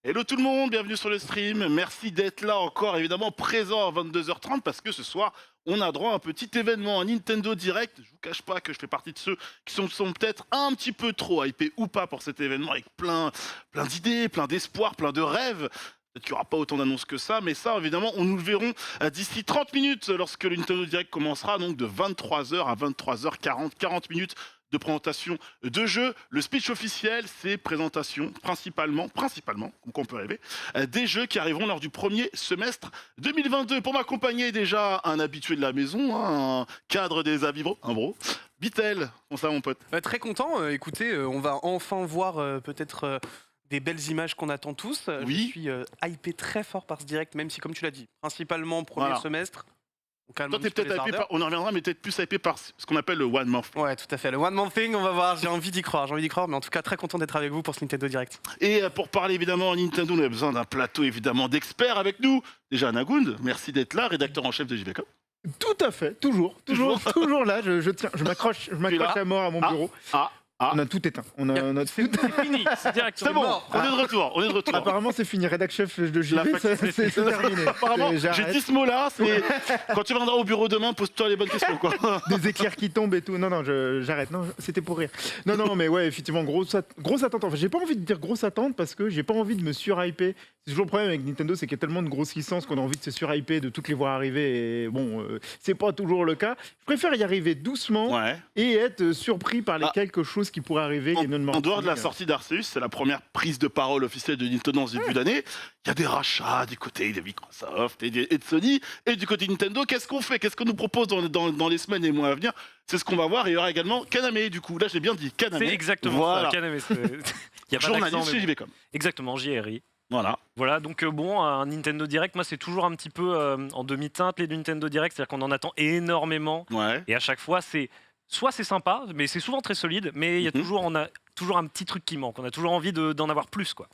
Hello tout le monde, bienvenue sur le stream. Merci d'être là encore, évidemment présent à 22h30 parce que ce soir, on a droit à un petit événement, un Nintendo Direct. Je vous cache pas que je fais partie de ceux qui sont peut-être un petit peu trop hypés ou pas pour cet événement avec plein d'idées, plein d'espoirs, plein de rêves. Peut-être qu'il n'y aura pas autant d'annonces que ça, mais ça, évidemment, on nous le verrons d'ici 30 minutes lorsque le Nintendo Direct commencera, donc de 23h à 23h40, 40 minutes de présentation de jeux. Le speech officiel, c'est présentation principalement, comme on peut rêver, des jeux qui arriveront lors du premier semestre 2022. Pour m'accompagner, déjà, un habitué de la maison, hein, un cadre des Avivros, un bro. Bitel, comment ça mon pote? Très content, écoutez, on va enfin voir peut-être des belles images qu'on attend tous. Oui. Je suis hypé très fort par ce direct, même si comme tu l'as dit, principalement premier Voilà. semestre. On calme Toi, un t'es petit peu peut-être les hypé ardeurs. on en reviendra, mais peut-être plus hypé par ce qu'on appelle le One Month. Ouais, tout à fait. Le One Man Thing, on va voir, j'ai envie d'y croire, mais en tout cas très content d'être avec vous pour ce Nintendo Direct. Et pour parler évidemment Nintendo, on a besoin d'un plateau évidemment d'experts avec nous. Déjà Nagound, merci d'être là, rédacteur en chef de JVCom. Tout à fait, toujours là, je tiens, je m'accroche à mort à mon bureau. On a tout éteint. On a C'est fini, c'est direct. C'est bon, on est de retour. Apparemment, c'est fini. Rédac chef de JV, c'est terminé. Apparemment, j'ai dit ce mot-là, c'est quand tu viendras au bureau demain, pose-toi les bonnes questions, quoi. Des éclairs qui tombent et tout. Non, j'arrête. Non, c'était pour rire. Non, mais ouais, effectivement, grosse attente. Enfin, j'ai pas envie de dire grosse attente parce que j'ai pas envie de me surhyper. C'est toujours le problème avec Nintendo, c'est qu'il y a tellement de grosses licences qu'on a envie de se surhyper, de toutes les voir arriver. Et bon, c'est pas toujours le cas. Je préfère y arriver doucement et être surpris par les quelque chose qui pourrait arriver. En dehors de la sortie d'Arceus, c'est la première prise de parole officielle de Nintendo en ce début d'année. Il y a des rachats du côté de Microsoft et de Sony. Et du côté de Nintendo, qu'est-ce qu'on fait? Qu'est-ce qu'on nous propose dans les semaines et mois à venir? C'est ce qu'on va voir. Et il y aura également Kaname, du coup. Là, j'ai bien dit Kaname. C'est exactement ça, Kaname. Il y a pas journaliste d'accent, chez mais... JVCom. Exactement, JRI. Voilà, donc bon, un Nintendo Direct, moi c'est toujours un petit peu en demi-teinte les Nintendo Direct, c'est-à-dire qu'on en attend énormément. Et à chaque fois, c'est sympa, mais c'est souvent très solide, mais il y a on a toujours un petit truc qui manque, on a toujours envie d'en avoir plus, quoi.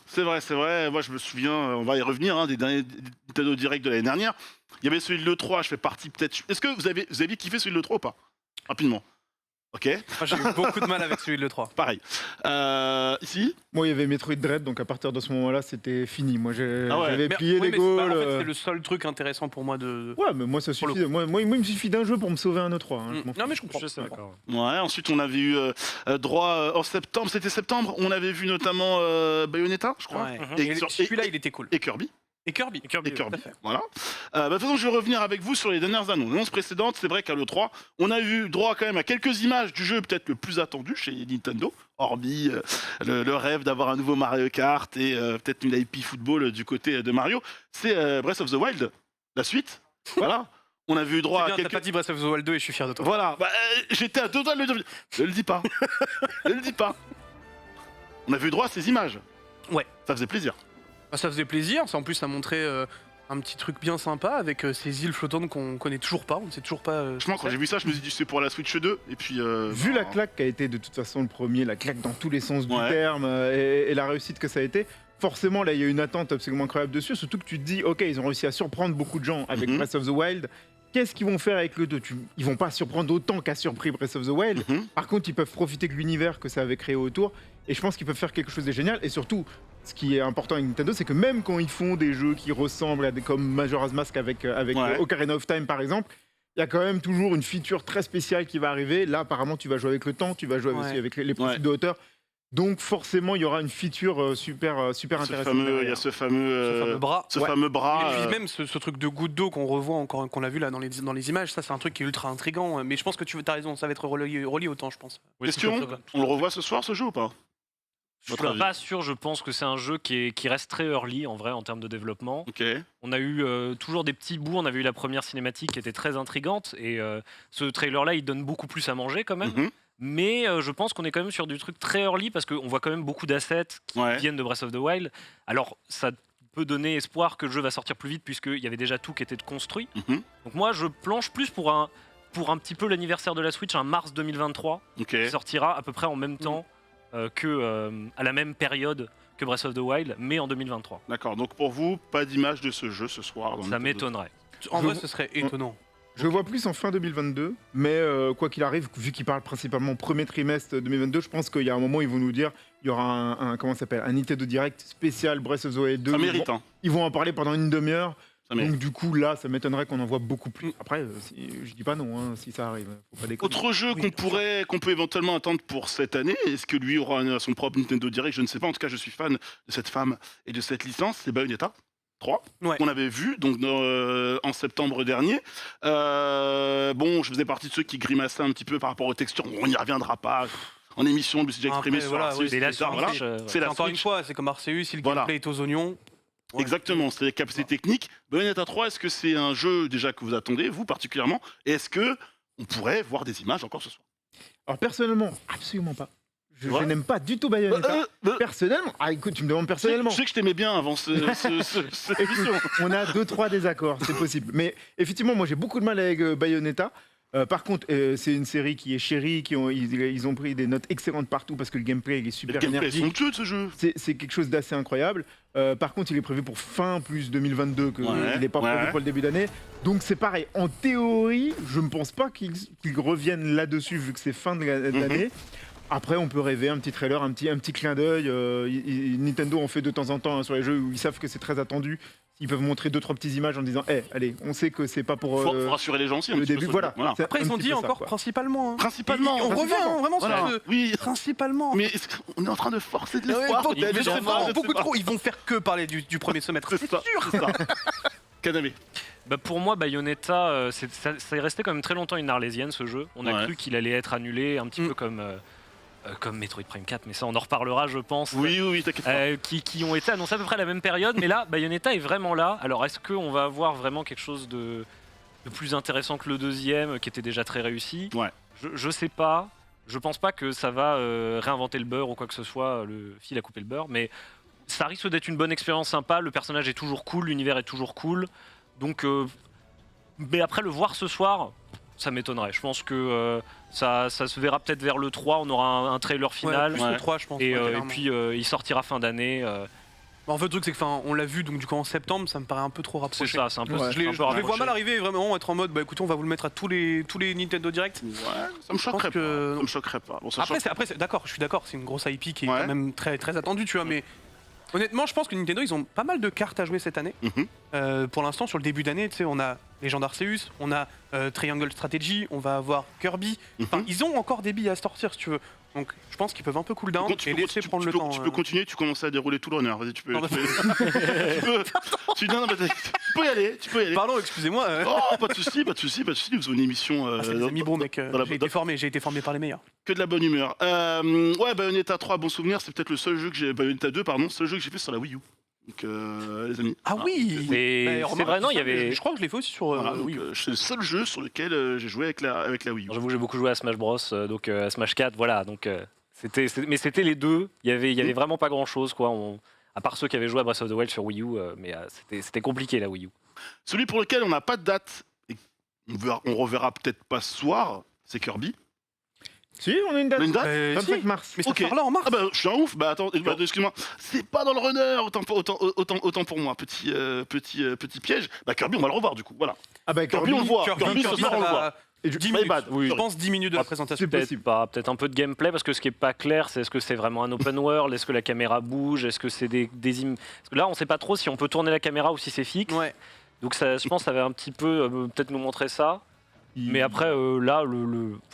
C'est vrai. Moi, je me souviens, on va y revenir, des derniers Nintendo Direct de l'année dernière. Il y avait celui de l'E3, je fais partie peut-être. Est-ce que vous avez kiffé celui de l'E3 ou pas? Rapidement. Ok. Moi, j'ai eu beaucoup de mal avec celui de l'E3. Pareil. Ici. Moi, il y avait Metroid Dread, donc à partir de ce moment-là, c'était fini. Moi, j'avais Mais- plié oui, les mais goals. en fait, c'est le seul truc intéressant pour moi de. Ouais, mais moi, ça suffit. Moi, il me suffit d'un jeu pour me sauver un E3. Hein, je m'en Non, mais je comprends. Je suis d'accord. Ouais, ensuite on avait eu droit en septembre, c'était septembre, on avait vu notamment Bayonetta, je crois. Ouais. Et Celui-là, il était cool. et Kirby. Et Kirby. Et Kirby. tout à fait. Voilà. De toute façon, je vais revenir avec vous sur les dernières annonces précédentes. C'est vrai qu'à l'E3, on a eu droit quand même à quelques images du jeu peut-être le plus attendu chez Nintendo, hormis le rêve d'avoir un nouveau Mario Kart et peut-être une IP football du côté de Mario. C'est Breath of the Wild, la suite. Voilà. On a vu droit C'est bien, à t'as quelques... pas dit Breath of the Wild 2 et je suis fier de toi. Voilà. J'étais à deux doigts de le dire. Ne le dis pas. Ne le dis pas. On a vu droit à ces images. Ouais. Ça faisait plaisir. Ça faisait plaisir, en plus ça montrait un petit truc bien sympa avec ces îles flottantes qu'on connaît toujours pas, on ne sait toujours pas. Franchement, quand j'ai vu ça, je me suis dit c'est pour la Switch 2. Et puis. Vu la claque qu'a été de toute façon le premier, la claque dans tous les sens du Ouais. terme et la réussite que ça a été, forcément là il y a une attente absolument incroyable dessus, surtout que tu te dis ok ils ont réussi à surprendre beaucoup de gens avec Breath of the Wild. Qu'est-ce qu'ils vont faire avec le 2 Ils vont pas surprendre autant qu'a surpris Breath of the Wild. Par contre, ils peuvent profiter de l'univers que ça avait créé autour. Et je pense qu'ils peuvent faire quelque chose de génial. Et surtout, ce qui est important avec Nintendo, c'est que même quand ils font des jeux qui ressemblent à des comme Majora's Mask avec Ocarina of Time par exemple, il y a quand même toujours une feature très spéciale qui va arriver. Là, apparemment, tu vas jouer avec le temps, tu vas jouer aussi avec les profils de hauteur. Donc forcément, il y aura une feature super intéressante. Il y a ce fameux bras. fameux bras. Et puis même ce truc de goutte d'eau qu'on revoit encore, qu'on a vu là dans les images, ça c'est un truc qui est ultra intriguant. Mais je pense que tu as raison, ça va être relié au temps, je pense. Question, on le revoit ce soir ce jeu ou pas? Je suis pas sûr, je pense que c'est un jeu qui reste très early en vrai en termes de développement. On a eu toujours des petits bouts, on avait eu la première cinématique qui était très intrigante et ce trailer là il donne beaucoup plus à manger quand même. Mais je pense qu'on est quand même sur du truc très early parce qu'on voit quand même beaucoup d'assets qui viennent de Breath of the Wild. Alors ça peut donner espoir que le jeu va sortir plus vite puisqu'il y avait déjà tout qui était construit. Donc moi je planche plus pour un petit peu l'anniversaire de la Switch, un mars 2023 qui sortira à peu près en même temps à la même période que Breath of the Wild, mais en 2023. D'accord, donc pour vous, pas d'image de ce jeu ce soir. Ça m'étonnerait. En vrai, ce serait étonnant. Je le vois plus en fin 2022, mais quoi qu'il arrive, vu qu'il parle principalement premier trimestre 2022, je pense qu'il y a un moment, ils vont nous dire, il y aura un Nintendo Direct spécial Breath of the Wild 2. Ça mérite, Ils vont en parler pendant une demi-heure. Mais... Donc du coup là, ça m'étonnerait qu'on en voit beaucoup plus. Après, je dis pas non, si ça arrive. Faut pas déconner. Autre jeu qu'on peut éventuellement attendre pour cette année, est-ce que lui aura son propre Nintendo Direct? Je ne sais pas. En tout cas, je suis fan de cette femme et de cette licence. C'est Bayonetta 3 qu'on avait vu donc en septembre dernier. Bon, je faisais partie de ceux qui grimaçaient un petit peu par rapport aux textures. On n'y reviendra pas. En émission, je me suis déjà exprimé sur Arceus. C'est la Switch. Encore une fois, c'est comme Arceus, si le gameplay est aux oignons. Ouais. Exactement, c'est les capacités techniques. Bayonetta 3, est-ce que c'est un jeu déjà que vous attendez, vous particulièrement? Et est-ce que on pourrait voir des images encore ce soir? Alors personnellement, absolument pas. Je n'aime pas du tout Bayonetta. Personnellement, écoute, tu me demandes personnellement. Je sais que je t'aimais bien avant cette émission. On a 2-3 désaccords, c'est possible. Mais effectivement, moi j'ai beaucoup de mal avec Bayonetta. Par contre, c'est une série qui est chérie, ils ont pris des notes excellentes partout parce que le gameplay il est super énergique. Le gameplay est somptueux de ce jeu. C'est quelque chose d'assez incroyable. Par contre, il est prévu pour fin plus 2022, il n'est pas prévu pour le début d'année. Donc c'est pareil. En théorie, je ne pense pas qu'ils reviennent là-dessus vu que c'est fin de l'année. Après, on peut rêver un petit trailer, un petit clin d'œil. Nintendo en fait de temps en temps sur les jeux où ils savent que c'est très attendu. Ils peuvent montrer 2-3 petites images en disant allez, on sait que c'est pas pour faut rassurer les gens aussi le début. Voilà. Après, ils ont dit encore principalement. Principalement. On revient vraiment sur ce. Oui, principalement. Mais on est en train de forcer de l'espoir. Beaucoup trop. Ils vont faire que parler du premier semestre. C'est sûr. Kaname. Pour moi, Bayonetta, ça est resté quand même très longtemps une arlésienne ce jeu. On a cru qu'il allait être annulé, un petit peu comme Metroid Prime 4, mais ça on en reparlera je pense. Oui, t'inquiète pas. Qui ont été annoncés à peu près à la même période, mais là, Bayonetta est vraiment là. Alors est-ce qu'on va avoir vraiment quelque chose de plus intéressant que le deuxième, qui était déjà très réussi? Je sais pas. Je pense pas que ça va réinventer le beurre ou quoi que ce soit, le fil à couper le beurre, mais ça risque d'être une bonne expérience sympa. Le personnage est toujours cool, l'univers est toujours cool. Donc, mais après le voir ce soir, ça m'étonnerait. Je pense que ça se verra peut-être vers le 3, on aura un trailer final. Plus le 3, je pense. Et puis il sortira fin d'année. En fait, le truc, c'est que on l'a vu donc du coup en septembre, ça me paraît un peu trop rapproché. C'est ça, c'est un peu. Je les vois mal arriver vraiment être en mode écoutez, on va vous le mettre à tous les Nintendo Direct. Ça me choquerait pas. Ça me choquerait pas. Bon, après, d'accord, je suis d'accord, c'est une grosse IP qui est quand même très très attendue, tu vois, mais honnêtement, je pense que Nintendo, ils ont pas mal de cartes à jouer cette année. Pour l'instant, sur le début d'année, tu sais, on a Legend Arceus, on a Triangle Strategy, on va avoir Kirby. Enfin, ils ont encore des billes à sortir, si tu veux. Donc, je pense qu'ils peuvent un peu cool down et laisser prendre le temps. Tu peux continuer, tu commences à dérouler tout l'honneur. Vas-y, tu peux. Tu peux y aller. Pardon, excusez-moi. Oh, pas de soucis. Nous faisons une émission. C'est des amis bons, mec. J'ai été formé par les meilleurs. Que de la bonne humeur. Bayonetta 3, bon souvenir, c'est peut-être le seul jeu que j'ai. Bayonetta 2, pardon, seul jeu que j'ai fait sur la Wii U. Donc, les amis. Ah oui. C'est vrai, non, il y avait. Je crois que je l'ai fait aussi sur Wii U. C'est le seul jeu sur lequel j'ai joué avec la Wii U. J'avoue, j'ai beaucoup joué à Smash Bros, donc à Smash 4, voilà. Donc mais c'était les deux. Il y avait vraiment pas grand chose, quoi. À part ceux qui avaient joué à Breath of the Wild sur Wii U, mais c'était compliqué la Wii U. Celui pour lequel on n'a pas de date, et on reverra peut-être pas ce soir, c'est Kirby. Si, on a une date. 25 mars. Mais ça sort là en mars. Je suis un ouf. Attends, excuse-moi. C'est pas dans le runner, autant pour moi. Petit piège. Kirby, on va le revoir du coup. Voilà. Kirby, on le voit. Kirby, ce soir, on le voit. 10 minutes. Je pense 10 minutes de la présentation. Peut-être un peu de gameplay, parce que ce qui est pas clair, c'est est-ce que c'est vraiment un open world, est-ce que la caméra bouge, est-ce que c'est des parce que là, on sait pas trop si on peut tourner la caméra ou si c'est fixe. Donc ça, je pense que ça va un petit peu peut-être nous montrer ça. Mais après, là,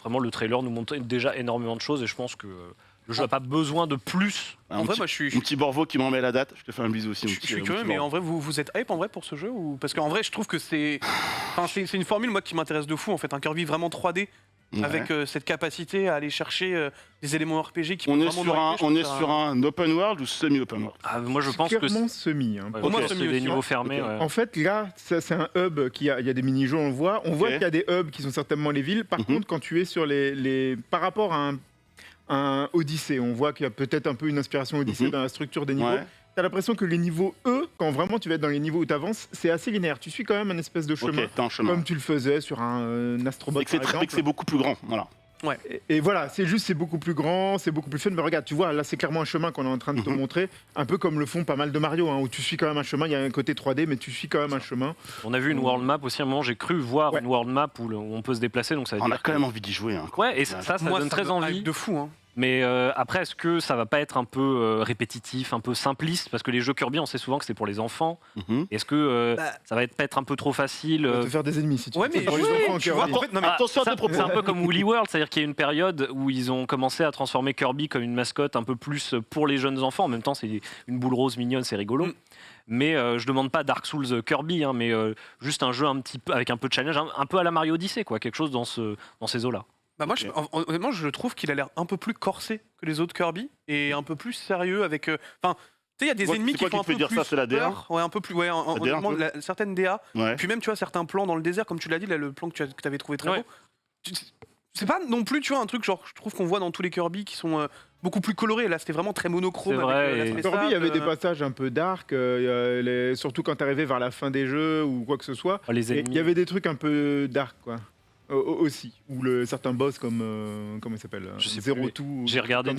vraiment, le trailer nous montre déjà énormément de choses et je pense que le jeu n'a pas besoin de plus. En vrai, moi, je suis. Mon petit Borvo qui m'en met la date. Je te fais un bisou aussi. Je suis curieux, mais en vrai, vous êtes hype en vrai pour ce jeu ou... Parce qu'en vrai, je trouve que c'est une formule moi qui m'intéresse de fou en fait, un Kirby vraiment 3D. Avec cette capacité à aller chercher des éléments RPG qui on est sur un open world ou semi-open world? Moi je pense que c'est semi. Pour moi c'est des niveaux fermés. En fait là c'est un hub il y a des mini-jeux, on voit qu'il y a des hubs qui sont certainement les villes. Par contre quand tu es sur les par rapport à un Odyssey, on voit qu'il y a peut-être un peu une inspiration Odyssey dans la structure des niveaux. T'as l'impression que les niveaux quand vraiment tu vas être dans les niveaux où tu avances, c'est assez linéaire. Tu suis quand même un espèce de chemin, comme tu le faisais sur un Astrobot. C'est beaucoup plus grand, voilà. Ouais. Et voilà, c'est beaucoup plus grand, c'est beaucoup plus fun. Mais regarde, tu vois, là, c'est clairement un chemin qu'on est en train de te montrer, un peu comme le font pas mal de Mario, où tu suis quand même un chemin. Il y a un côté 3D, mais tu suis quand même un chemin. On a vu une world map aussi. À un moment, j'ai cru voir une world map où on peut se déplacer. Donc ça veut on dire a quand même envie d'y jouer. Ouais, et ça donne très envie. De fou, hein. Mais après, est-ce que ça va pas être un peu répétitif, un peu simpliste? Parce que les jeux Kirby, on sait souvent que c'est pour les enfants. Est-ce que ça va pas être un peu trop facile? On va te faire des ennemis si tu veux. Mais pour les enfants, tu vois, Kirby. en fait, non, mais Attention à tes propos. C'est un peu comme Woolly World, c'est-à-dire qu'il y a une période où ils ont commencé à transformer Kirby comme une mascotte un peu plus pour les jeunes enfants. En même temps, c'est une boule rose mignonne, c'est rigolo. Mais je demande pas Dark Souls Kirby, hein, mais juste un jeu un petit peu avec un peu de challenge, un peu à la Mario Odyssey, quoi, quelque chose dans ces eaux-là. Bah moi, honnêtement, je trouve qu'il a l'air un peu plus corsé que les autres Kirby et un peu plus sérieux avec. Enfin, tu sais, il y a des ennemis qui font un peu plus ça, c'est la DA peur. Ouais, un peu plus. Ouais, honnêtement, certaines DA. Ouais. Puis même, tu vois, certains plans dans le désert, comme tu l'as dit, là, le plan que tu avais trouvé très beau. C'est pas non plus, tu vois, un truc genre, je trouve qu'on voit dans tous les Kirby qui sont beaucoup plus colorés. Là, c'était vraiment très monochrome. C'est vrai, avec, Kirby, il y avait des passages un peu dark, surtout quand t'arrivais vers la fin des jeux ou quoi que ce soit. Les ennemis. Il y avait des trucs un peu dark, quoi. Aussi, ou certains boss comme comment il s'appelle, Je sais Zero plus, Two. J'ai regardé une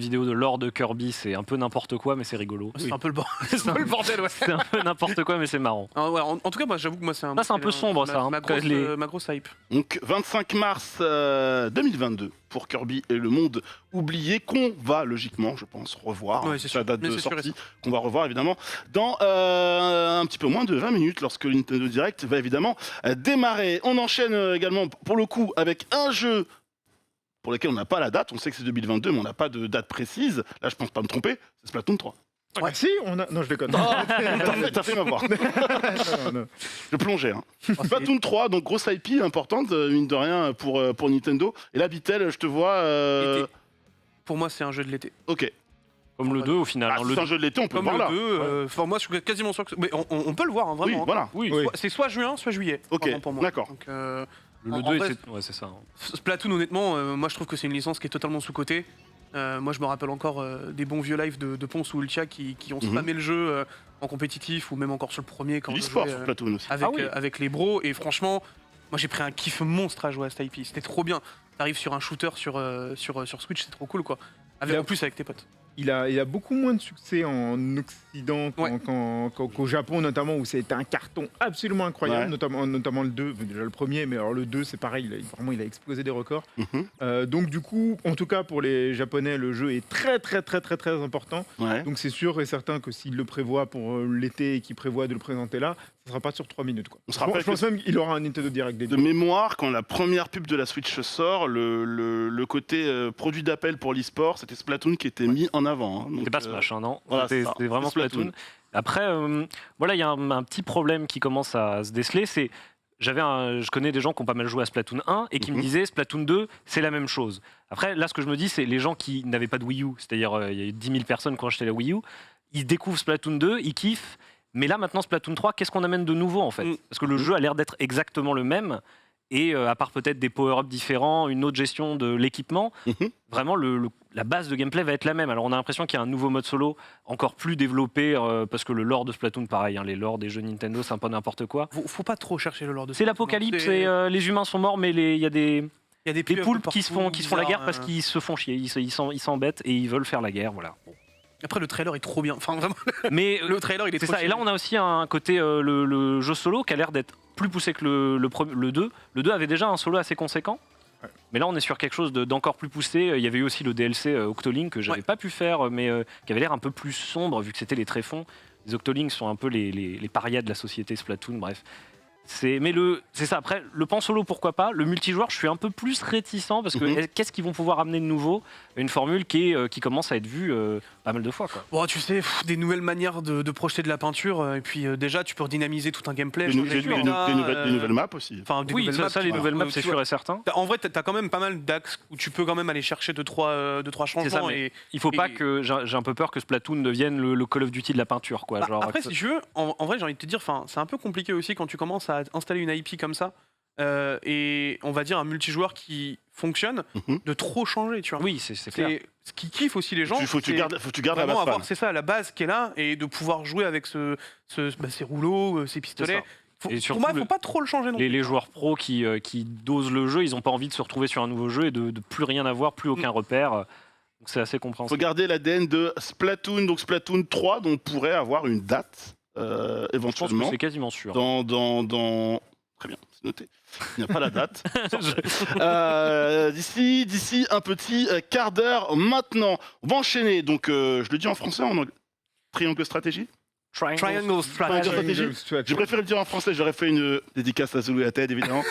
vidéo de Lord de Kirby, c'est un peu n'importe quoi, mais c'est rigolo. C'est un peu le bordel, ouais. C'est un peu n'importe quoi, mais c'est marrant. Ah ouais, en tout cas, moi, j'avoue que moi, c'est un. Ça, c'est un peu sombre, ça, hein. Ma grosse hype. Donc 25 mars 2022 pour Kirby et le monde oublié, qu'on va logiquement, je pense, revoir. Ouais, c'est sûr. La date Mais de c'est sûr et sortie, certain. qu'on va revoir évidemment dans un petit peu moins de 20 minutes, lorsque le Nintendo Direct va évidemment démarrer. On enchaîne également, pour le coup, avec un jeu pour lequel on n'a pas la date. On sait que c'est 2022, mais on n'a pas de date précise. Là, je pense pas me tromper, c'est Splatoon 3. Ouais. Si, on a. Non, je déconne. T'as fait m'avoir. Non. Je plongeais. Splatoon 3, donc grosse IP importante, mine de rien, pour Nintendo. Et là, Bitel, je te vois. Été. Pour moi, c'est un jeu de l'été. Ok. Comme le 2 au final. Ah, hein, si le c'est un jeu de l'été, on peut Comme le voir le là. 2, enfin, moi, je suis quasiment sûr que. Mais on peut le voir, hein, Oui, vraiment. voilà. Oui, Oui. C'est soit juin, soit juillet. Ok, vraiment, pour moi. d'accord. Donc, le en 2, vrai, c'est ça. hein. Splatoon, honnêtement, moi je trouve que c'est une licence qui est totalement sous-cotée. Moi je me rappelle encore des bons vieux lives de Ponce ou Ultia qui ont spammé le jeu en compétitif ou même encore sur le premier quand on L'e-sport jouait, sur Splatoon aussi. avec les bros. Et franchement, moi j'ai pris un kiff monstre à jouer à cette IP. C'était trop bien. T'arrives sur un shooter sur Switch, c'est trop cool quoi. En plus avec tes potes. Il a beaucoup moins de succès en Occident qu'au Japon, notamment, où c'était un carton absolument incroyable, notamment le 2, déjà le premier, mais alors le 2, c'est pareil, il a explosé des records. Donc du coup, en tout cas pour les Japonais, le jeu est très très très très très important. Ouais. Donc c'est sûr et certain que s'il le prévoit pour l'été et qu'il prévoit de le présenter là, ça sera pas sur 3 minutes. Quoi. On se rappelle je pense même qu'il aura un Nintendo Direct dédié. De mémoire, quand la première pub de la Switch sort, le côté produit d'appel pour l'e-sport, c'était Splatoon qui était mis en avant. Hein. C'était pas Smash, hein, non. Voilà, C'était vraiment Splatoon. Après, voilà, il y a un petit problème qui commence à se déceler, c'est je connais des gens qui ont pas mal joué à Splatoon 1 et qui me disaient Splatoon 2, c'est la même chose. Après, là, ce que je me dis, c'est les gens qui n'avaient pas de Wii U, c'est-à-dire il y a eu 10 000 personnes qui ont acheté la Wii U, ils découvrent Splatoon 2, ils kiffent, mais là, maintenant, Splatoon 3, qu'est-ce qu'on amène de nouveau, en fait? Parce que le jeu a l'air d'être exactement le même, et à part peut-être des power-ups différents, une autre gestion de l'équipement, vraiment, la base de gameplay va être la même. Alors, on a l'impression qu'il y a un nouveau mode solo encore plus développé, parce que le lore de Splatoon, pareil, hein, les lores des jeux Nintendo, c'est un peu n'importe quoi. Faut pas trop chercher le lore de C'est Splatoon, l'apocalypse, hein. et les humains sont morts, mais il y a des poulpes qui se font la guerre parce qu'ils qu'ils se font chier, ils s'embêtent et ils veulent faire la guerre, voilà. Bon. Après, le trailer est trop bien. Enfin, vraiment. Mais le trailer, il est c'est trop ça. Et là, on a aussi un côté le jeu solo qui a l'air d'être plus poussé que le 2. Le 2 avait déjà un solo assez conséquent. Ouais. Mais là, on est sur quelque chose d'encore plus poussé. Il y avait eu aussi le DLC Octoling que j'avais pas pu faire, mais qui avait l'air un peu plus sombre vu que c'était les tréfonds. Les Octolings sont un peu les parias de la société Splatoon, bref. C'est ça. Après, le pan solo, pourquoi pas. Le multijoueur, je suis un peu plus réticent parce que qu'est-ce qu'ils vont pouvoir amener de nouveau? Une formule qui commence à être vue pas mal de fois. Quoi. Bon, tu sais, des nouvelles manières de projeter de la peinture. Et puis déjà, tu peux redynamiser tout un gameplay. Des nouvelles maps aussi. Enfin, oui, les nouvelles maps, c'est sûr et certain. En vrai, t'as quand même pas mal d'axes où tu peux quand même aller chercher 2-3 changements. Ça, il faut pas que... J'ai un peu peur que Splatoon devienne le Call of Duty de la peinture. Quoi, genre, après, si tu veux, en vrai, j'ai envie de te dire, c'est un peu compliqué aussi quand tu commences à installer une IP comme ça et on va dire un multijoueur qui fonctionne de trop changer, tu vois. Oui, c'est clair. Ce qui kiffe aussi les gens, faut que tu gardes la base. C'est ça, la base qui est là et de pouvoir jouer avec ces rouleaux, ces pistolets. Et Pour surtout, moi, il faut pas trop le changer non plus. les joueurs pros qui dosent le jeu, ils n'ont pas envie de se retrouver sur un nouveau jeu et de plus rien avoir, plus aucun repère. Donc c'est assez compréhensible. Regardez l'ADN de Splatoon, donc Splatoon 3, dont on pourrait avoir une date Je pense que éventuellement. c'est quasiment sûr. Très bien, c'est noté. Il n'y a pas la date. D'ici un petit quart d'heure maintenant. On va enchaîner. Donc, je le dis en français, en anglais. Triangle stratégie. Triangle Strategy. Stratégie. J'ai préféré le dire en français. J'aurais fait une dédicace à Zulu et à Ted, évidemment.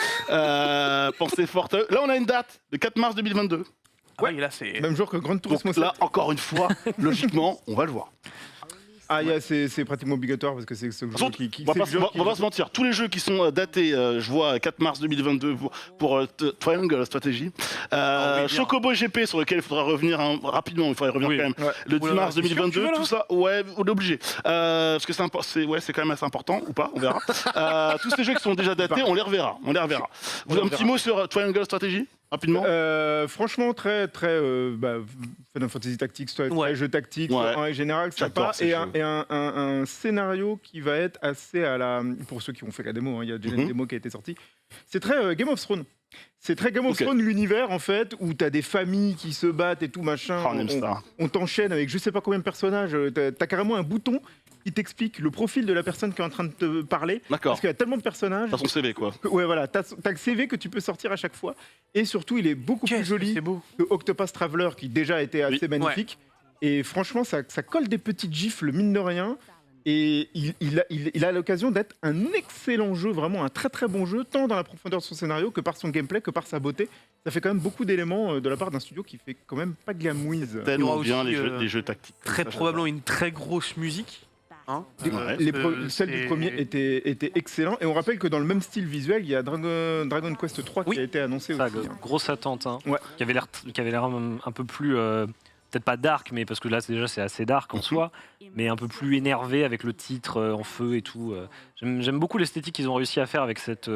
Pensez forte. Là, on a une date, le 4 mars 2022. Ah ouais, là, c'est... Même jour que Grand Donc Turismo 7. là, encore une fois, logiquement, on va le voir. C'est pratiquement obligatoire parce que c'est ce jeu qui. On va pas se mentir, tous les jeux qui sont datés, je vois 4 mars 2022 pour Triangle Strategy. Chocobo GP sur lequel il faudra revenir rapidement, il faudrait revenir quand même. Le 10 mars 2022, tout ça, ouais, on est obligé. Parce que c'est quand même assez important, ou pas, on verra. Tous ces jeux qui sont déjà datés, on les reverra. Un petit mot sur Triangle Strategy rapidement. Franchement, très Final Fantasy Tactics, jeu tactique, en général, sympa. Et un scénario qui va être assez à la. Pour ceux qui ont fait la démo, il y a déjà une démo qui a été sortie. C'est très Game of Thrones. C'est très Game of Thrones, l'univers, en fait, où t'as des familles qui se battent et tout, machin. On t'enchaîne avec je sais pas combien de personnages. T'as carrément un bouton qui t'explique le profil de la personne qui est en train de te parler. D'accord. Parce qu'il y a tellement de personnages. T'as son CV, quoi. Ouais, voilà. T'as le CV que tu peux sortir à chaque fois. Et surtout, il est beaucoup plus joli que Octopus Traveler, qui déjà était assez magnifique. Ouais. Et franchement, ça colle des petites gifles, mine de rien. Et il a l'occasion d'être un excellent jeu, vraiment un très très bon jeu, tant dans la profondeur de son scénario que par son gameplay, que par sa beauté. Ça fait quand même beaucoup d'éléments de la part d'un studio qui fait quand même pas glamouise. Tellement bien les jeux tactiques. Très probablement une très grosse musique. Hein celle du premier était excellent. Et on rappelle que dans le même style visuel, il y a Dragon Quest 3 qui a été annoncé aussi. Grosse attente, qui avait l'air un peu plus... peut-être pas dark, mais parce que là déjà c'est assez dark en soi, mais un peu plus énervé avec le titre en feu et tout. J'aime beaucoup l'esthétique qu'ils ont réussi à faire avec cette...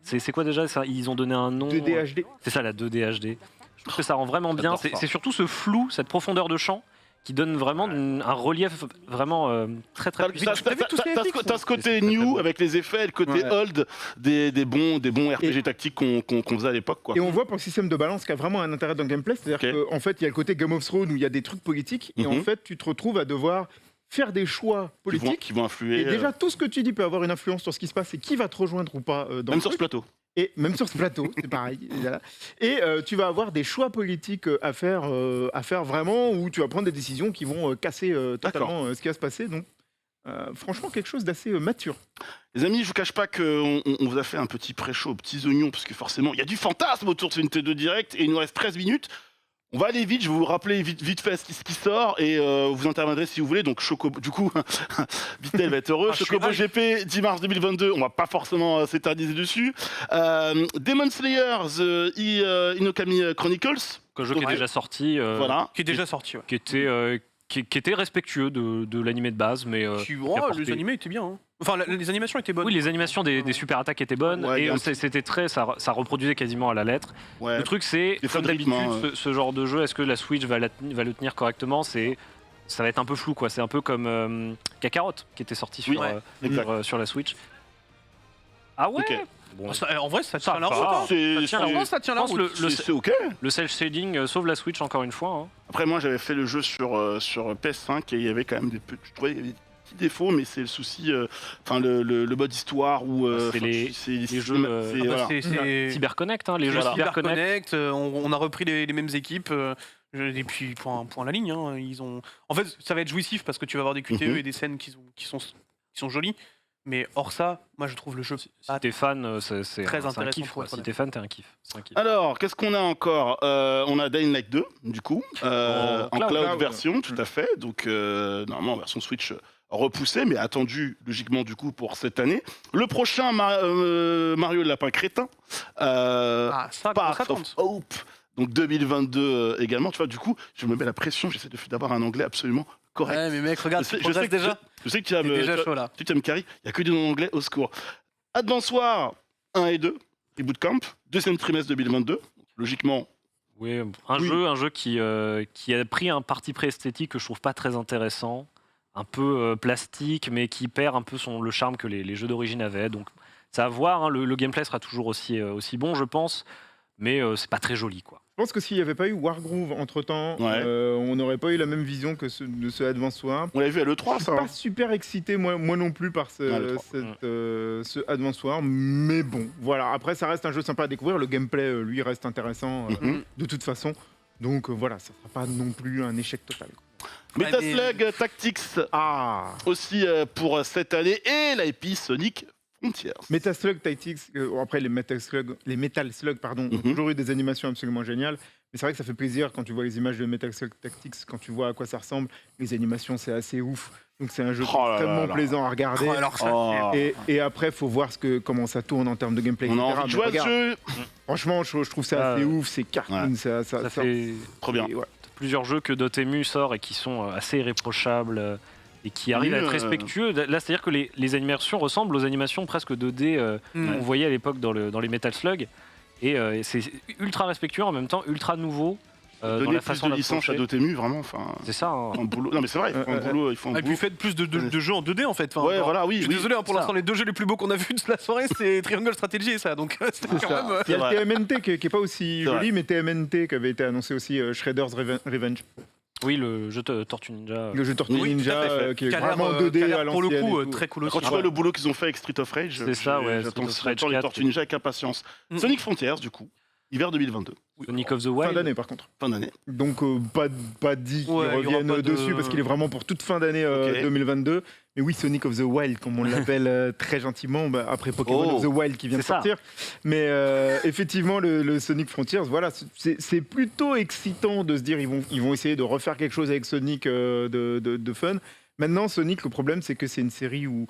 c'est quoi déjà ça? Ils ont donné un nom... 2D HD. C'est ça, la 2D HD. Je trouve que ça rend vraiment bien. C'est surtout ce flou, cette profondeur de champ qui donne vraiment un relief vraiment très très puissant. T'as ce côté new avec les effets, le côté old des bons RPG tactiques qu'on faisait à l'époque. Et on voit pour le système de balance qui a vraiment un intérêt dans le gameplay, c'est-à-dire qu'en fait il y a le côté Game of Thrones où il y a des trucs politiques et en fait tu te retrouves à devoir faire des choix politiques qui vont influer. Et déjà tout ce que tu dis peut avoir une influence sur ce qui se passe et qui va te rejoindre ou pas dans même sur ce plateau. Et même sur ce plateau, c'est pareil. Et tu vas avoir des choix politiques à faire vraiment, où tu vas prendre des décisions qui vont casser totalement ce qui va se passer. Donc, franchement, quelque chose d'assez mature. Les amis, je vous cache pas qu'on vous a fait un petit pré-show aux petits oignons, parce que forcément, il y a du fantasme autour de ce Nintendo Direct, et il nous reste 13 minutes. On va aller vite, je vais vous rappeler vite fait ce qui sort et vous interviendrez si vous voulez. Donc Chocobo, du coup, Vitel va être heureux. Chocobo GP, 10 mars 2022, on va pas forcément s'éterniser dessus. Demon Slayer, The Inokami Chronicles. Un jeu qui est déjà sorti. Qui est déjà sorti, qui était respectueux de l'animé de base, mais... les animés étaient bien. Hein. Enfin, les animations étaient bonnes. Oui, les animations des super attaques étaient bonnes, et c'était ça reproduisait quasiment à la lettre. Ouais. Le truc, c'est, comme d'habitude, ce genre de jeu, est-ce que la Switch va le tenir correctement? Ça va être un peu flou, quoi. C'est un peu comme Kakarot, qui était sorti sur la Switch. Ah ouais Bon. En vrai, ça tient la route. Ça tient la route. C'est ok. Le self-shading sauve la Switch encore une fois. Hein. Après, moi, j'avais fait le jeu sur PS5 et il y avait quand même des petits défauts, mais c'est le souci. Enfin, le mode histoire ou c'est les jeux CyberConnect, les jeux CyberConnect. On a repris les mêmes équipes. Et puis point à la ligne. Hein, en fait, ça va être jouissif parce que tu vas avoir des QTE et des scènes qui sont jolies. Mais hors ça, moi je trouve le jeu. Si t'es fan, c'est très intéressant. Un kiff, si t'es fan, t'es un kiff. Alors, qu'est-ce qu'on a encore? On a Dying Light 2, du coup, en cloud version, tout à fait. Donc, normalement, en version Switch repoussée, mais attendue logiquement, du coup, pour cette année. Le prochain, Mario le Lapin Crétin. Path of Hope. Donc 2022 également. Tu vois, du coup, je me mets la pression, j'essaie d'avoir un anglais absolument correct. Ouais, mais mec, regarde, je sais déjà. Je sais que tu as me carry. Il n'y a que des noms anglais, au secours. Advance Wars 1 et 2, Reboot Camp, deuxième trimestre 2022. Logiquement. Oui, un jeu qui a pris un parti pré-esthétique que je trouve pas très intéressant, un peu plastique, mais qui perd un peu le charme que les jeux d'origine avaient. Donc c'est à voir, hein, le gameplay sera toujours aussi bon, je pense, mais c'est pas très joli, quoi. Je pense que s'il n'y avait pas eu Wargroove entre-temps, on n'aurait pas eu la même vision que de ce Advance Wars. On l'avait vu à l'E3, Je suis pas super excité, moi non plus, par ce Advance Wars, mais bon, voilà. Après, ça reste un jeu sympa à découvrir. Le gameplay, lui, reste intéressant de toute façon. Donc voilà, ça ne sera pas non plus un échec total. Metaslug Tactics aussi pour cette année, et l'IP Sonic Frontiers. Metal Tactics, après les Metal Slug, pardon, ont toujours eu des animations absolument géniales. Mais c'est vrai que ça fait plaisir quand tu vois les images de Metal Slug Tactics, quand tu vois à quoi ça ressemble. Les animations, c'est assez ouf. Donc c'est un jeu extrêmement plaisant à regarder. Et après, il faut voir comment ça tourne en termes de gameplay. On a envie de jouer à ce jeu. Franchement, je trouve ça assez ouf. C'est cartoon. Ça fait trop bien. Plusieurs jeux que Dotemu sort et qui sont assez irréprochables. Et qui arrive à être respectueux. Là, c'est-à-dire que les animations ressemblent aux animations presque 2D qu'on voyait à l'époque dans les Metal Slug. Et c'est ultra respectueux, en même temps ultra nouveau. Dans la façon de licence à Dotemu, vraiment. C'est ça. Hein. Un boulot. Non, mais c'est vrai, ils font un boulot. Et puis faites plus de jeux en 2D, en fait. Ouais, voilà, oui. Je suis désolé, pour l'instant, les deux jeux les plus beaux qu'on a vus de la soirée, c'est Triangle Strategy et ça. Donc, c'est quand même. Il y a le TMNT qui n'est pas aussi joli, mais TMNT qui avait été annoncé aussi, Shredder's Revenge. Oui, le jeu Tortue Ninja. Le jeu Tortue Ninja qui est vraiment 2D à l'ancienne. Pour le coup, très cool aussi. Quand tu vois le boulot qu'ils ont fait avec Street of Rage, c'est ça, ouais. J'attends les Tortues Ninja avec impatience. Sonic Frontiers, du coup, hiver 2022. Sonic of the Wild. Fin d'année, par contre. Fin d'année. Donc, pas dit qu'ils reviennent dessus parce qu'il est vraiment pour toute fin d'année 2022. Mais oui, Sonic of the Wild, comme on l'appelle très gentiment, après Pokémon of the Wild qui vient de sortir. Mais effectivement, le Sonic Frontiers, voilà, c'est plutôt excitant de se dire ils vont essayer de refaire quelque chose avec Sonic de fun. Maintenant, Sonic, le problème, c'est que c'est une série où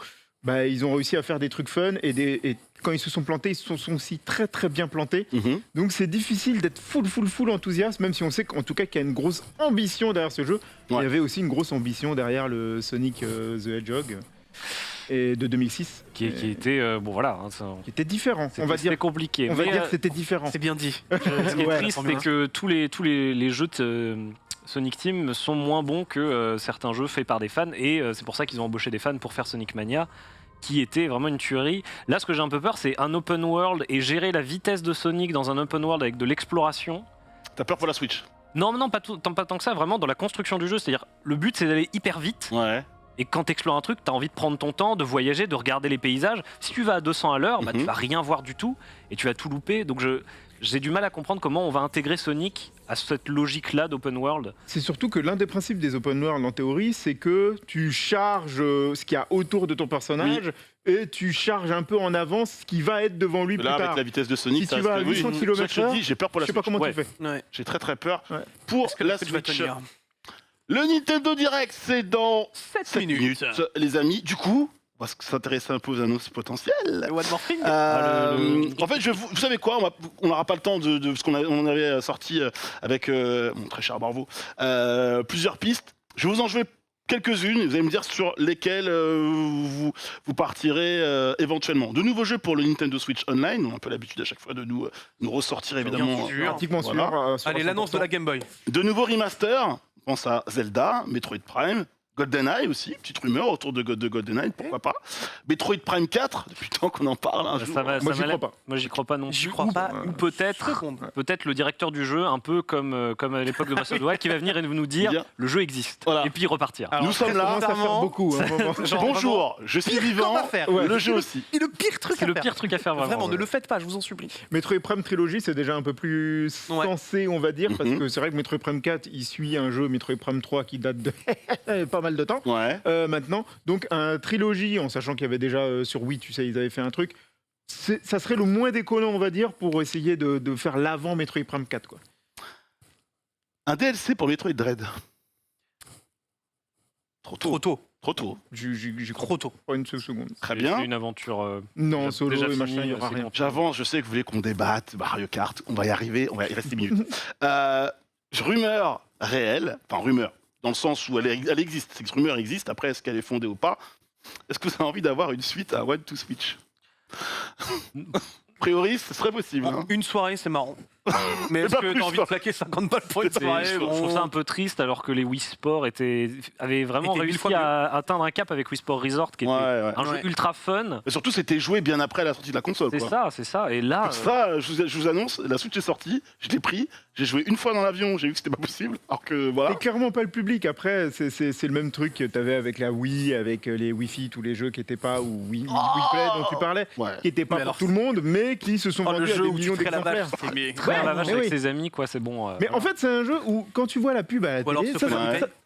ils ont réussi à faire des trucs fun et quand ils se sont plantés, ils se sont aussi très très bien plantés. Donc c'est difficile d'être full enthousiaste, même si on sait qu'en tout cas qu'il y a une grosse ambition derrière ce jeu. Il y avait aussi une grosse ambition derrière le Sonic the Hedgehog de 2006. Qui était, qui était différent. On va dire compliqué. On va dire que c'était différent. C'est bien dit. Ce qui est triste, c'est que tous les jeux de Sonic Team sont moins bons que certains jeux faits par des fans, et c'est pour ça qu'ils ont embauché des fans pour faire Sonic Mania, qui était vraiment une tuerie. Là, ce que j'ai un peu peur, c'est un open world et gérer la vitesse de Sonic dans un open world avec de l'exploration. T'as peur pour la Switch? Non, pas tant que ça, vraiment dans la construction du jeu. C'est-à-dire, le but, c'est d'aller hyper vite. Ouais. Et quand t'explores un truc, t'as envie de prendre ton temps, de voyager, de regarder les paysages. Si tu vas à 200 à l'heure, tu vas rien voir du tout et tu vas tout louper. Donc j'ai du mal à comprendre comment on va intégrer Sonic à cette logique-là d'open world. C'est surtout que l'un des principes des open world en théorie, c'est que tu charges ce qu'il y a autour de ton personnage et tu charges un peu en avance ce qui va être devant lui plus tard. Avec la vitesse de Sonic, si tu vas à 800 km/h, j'ai peur pour la Switch. Je sais pas comment tu fais. J'ai très peur pour la Switch. Le Nintendo Direct, c'est dans 7 minutes, les amis. Du coup, on va s'intéresser un peu aux annonces potentielles. One More Thing. En fait, vous savez quoi, on n'aura pas le temps de parce on avait sorti avec mon très cher Barvo plusieurs pistes. Je vais vous en jouer quelques-unes. Vous allez me dire sur lesquelles vous partirez éventuellement. De nouveaux jeux pour le Nintendo Switch Online. On a un peu l'habitude à chaque fois de nous ressortir évidemment. Pratiquement voilà. sûr. Allez, l'annonce de la Game Boy. De nouveaux remasters. Je pense à Zelda, Metroid Prime, GoldenEye aussi, petite rumeur autour de GoldenEye, pourquoi pas. Metroid Prime 4, depuis le temps qu'on en parle un jour. Moi, j'y crois pas. Moi, j'y crois pas non plus. J'y crois pas. Ou peut-être le directeur du jeu, un peu comme à l'époque de Breath of the Wild, qui va venir et nous dire le jeu existe. Voilà. Et puis repartir. Alors, nous sommes là. Ça fait beaucoup. Bonjour, je suis vivant. Le jeu aussi. C'est le pire truc à faire. C'est le pire truc à faire, Vraiment, ne le faites pas, je vous en supplie. Metroid Prime Trilogy, c'est déjà un peu plus sensé, on va dire, parce que c'est vrai que Metroid Prime 4, il suit un jeu Metroid Prime 3 qui date de pas mal de temps. Ouais. Maintenant, donc un trilogie, en sachant qu'il y avait déjà sur Wii, tu sais, ils avaient fait un truc. Ça serait le moins déconnant, on va dire, pour essayer de faire l'avant Metroid Prime 4, quoi. Un DLC pour Metroid Dread. Trop tôt. J'y crois pas une seule seconde. Très bien. C'est une aventure. Non, solo et machin, il n'y aura rien. J'avance, je sais que vous voulez qu'on débatte. Mario Kart, on va y arriver, il reste 10 minutes. Rumeur réelle, enfin rumeur, dans le sens où elle existe. Cette rumeur existe, après est-ce qu'elle est fondée ou pas? Est-ce que vous avez envie d'avoir une suite à One to Switch? A priori, ce serait possible. Une soirée, c'est marrant. Mais est-ce que t'as envie de claquer 50 balles pour une soirée? Je trouve ça un peu triste alors que les Wii Sports avaient vraiment réussi à atteindre un cap avec Wii Sports Resort qui était un jeu ultra fun. Et surtout, c'était joué bien après la sortie de la console. C'est ça. Et là, ça, je vous annonce, la Switch est sortie, je l'ai pris, j'ai joué une fois dans l'avion, j'ai vu que c'était pas possible. Alors que voilà. C'est clairement pas le public. Après, c'est le même truc que t'avais avec la Wii, avec les Wi-Fi, tous les jeux qui étaient pas, ou Wii Play dont tu parlais, qui étaient pas pour tout le monde, mais qui se sont vendus à des millions d'exemplaires. la vache avec ses amis, quoi, c'est bon. Mais en fait, c'est un jeu où quand tu vois la pub à la télé,